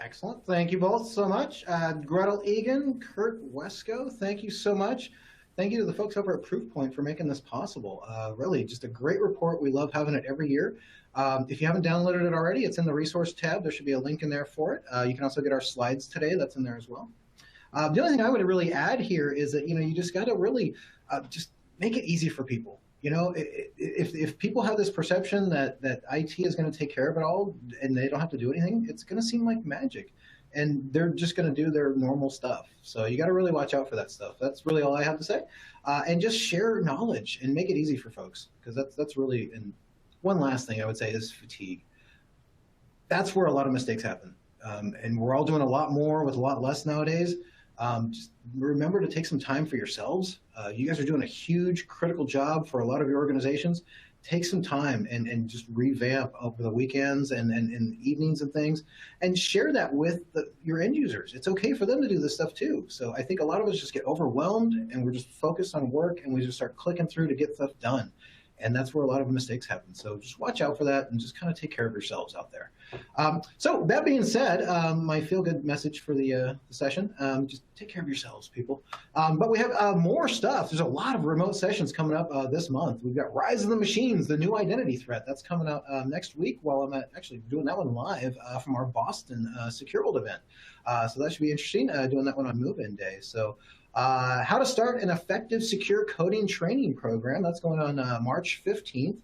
[SPEAKER 1] Excellent. Thank you both so much. Gretel Egan, Kurt Wesco, thank you so much. Thank you to the folks over at Proofpoint for making this possible. Really, just a great report. We love having it every year. If you haven't downloaded it already, it's in the resource tab. There should be a link in there for it. You can also get our slides today. That's in there as well. The only thing I would really add here is that, you just got to really just make it easy for people. If people have this perception that IT is going to take care of it all and they don't have to do anything, it's going to seem like magic. And they're just going to do their normal stuff. So you got to really watch out for that stuff. That's really all I have to say. And just share knowledge and make it easy for folks, because that's really, and one last thing I would say is fatigue. That's where a lot of mistakes happen. And we're all doing a lot more with a lot less nowadays. Just remember to take some time for yourselves. You guys are doing a huge critical job for a lot of your organizations. Take some time and just revamp over the weekends and evenings and things, and share that with your end users. It's okay for them to do this stuff too. So I think a lot of us just get overwhelmed and we're just focused on work and we just start clicking through to get stuff done. And that's where a lot of mistakes happen. So just watch out for that and just kind of take care of yourselves out there. So that being said, my feel-good message for the session, just take care of yourselves, people. But we have more stuff. There's a lot of remote sessions coming up this month. We've got Rise of the Machines, the new identity threat. That's coming out next week while I'm actually doing that one live from our Boston Secure World event. So that should be interesting, doing that one on move-in day. So how to start an effective secure coding training program. That's going on March 15th.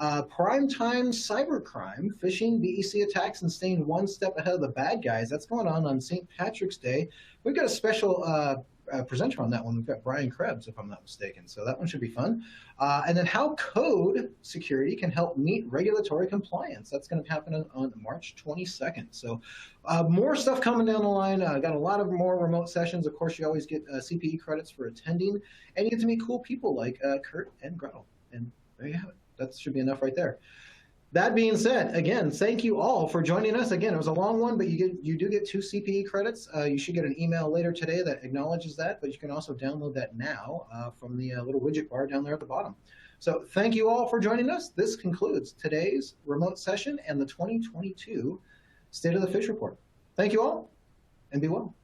[SPEAKER 1] Primetime cybercrime, phishing, BEC attacks, and staying one step ahead of the bad guys. That's going on St. Patrick's Day. We've got a special presenter on that one. We've got Brian Krebs, if I'm not mistaken. So that one should be fun. And then how code security can help meet regulatory compliance. That's going to happen on March 22nd. So more stuff coming down the line. Got a lot of more remote sessions. Of course, you always get CPE credits for attending, and you get to meet cool people like Kurt and Gretel. And there you have it. That should be enough right there. That being said, again, thank you all for joining us. Again, it was a long one, but you do get 2 CPE credits. You should get an email later today that acknowledges that, but you can also download that now from the little widget bar down there at the bottom. So thank you all for joining us. This concludes today's remote session and the 2022 State of the Phish Report. Thank you all, and be well.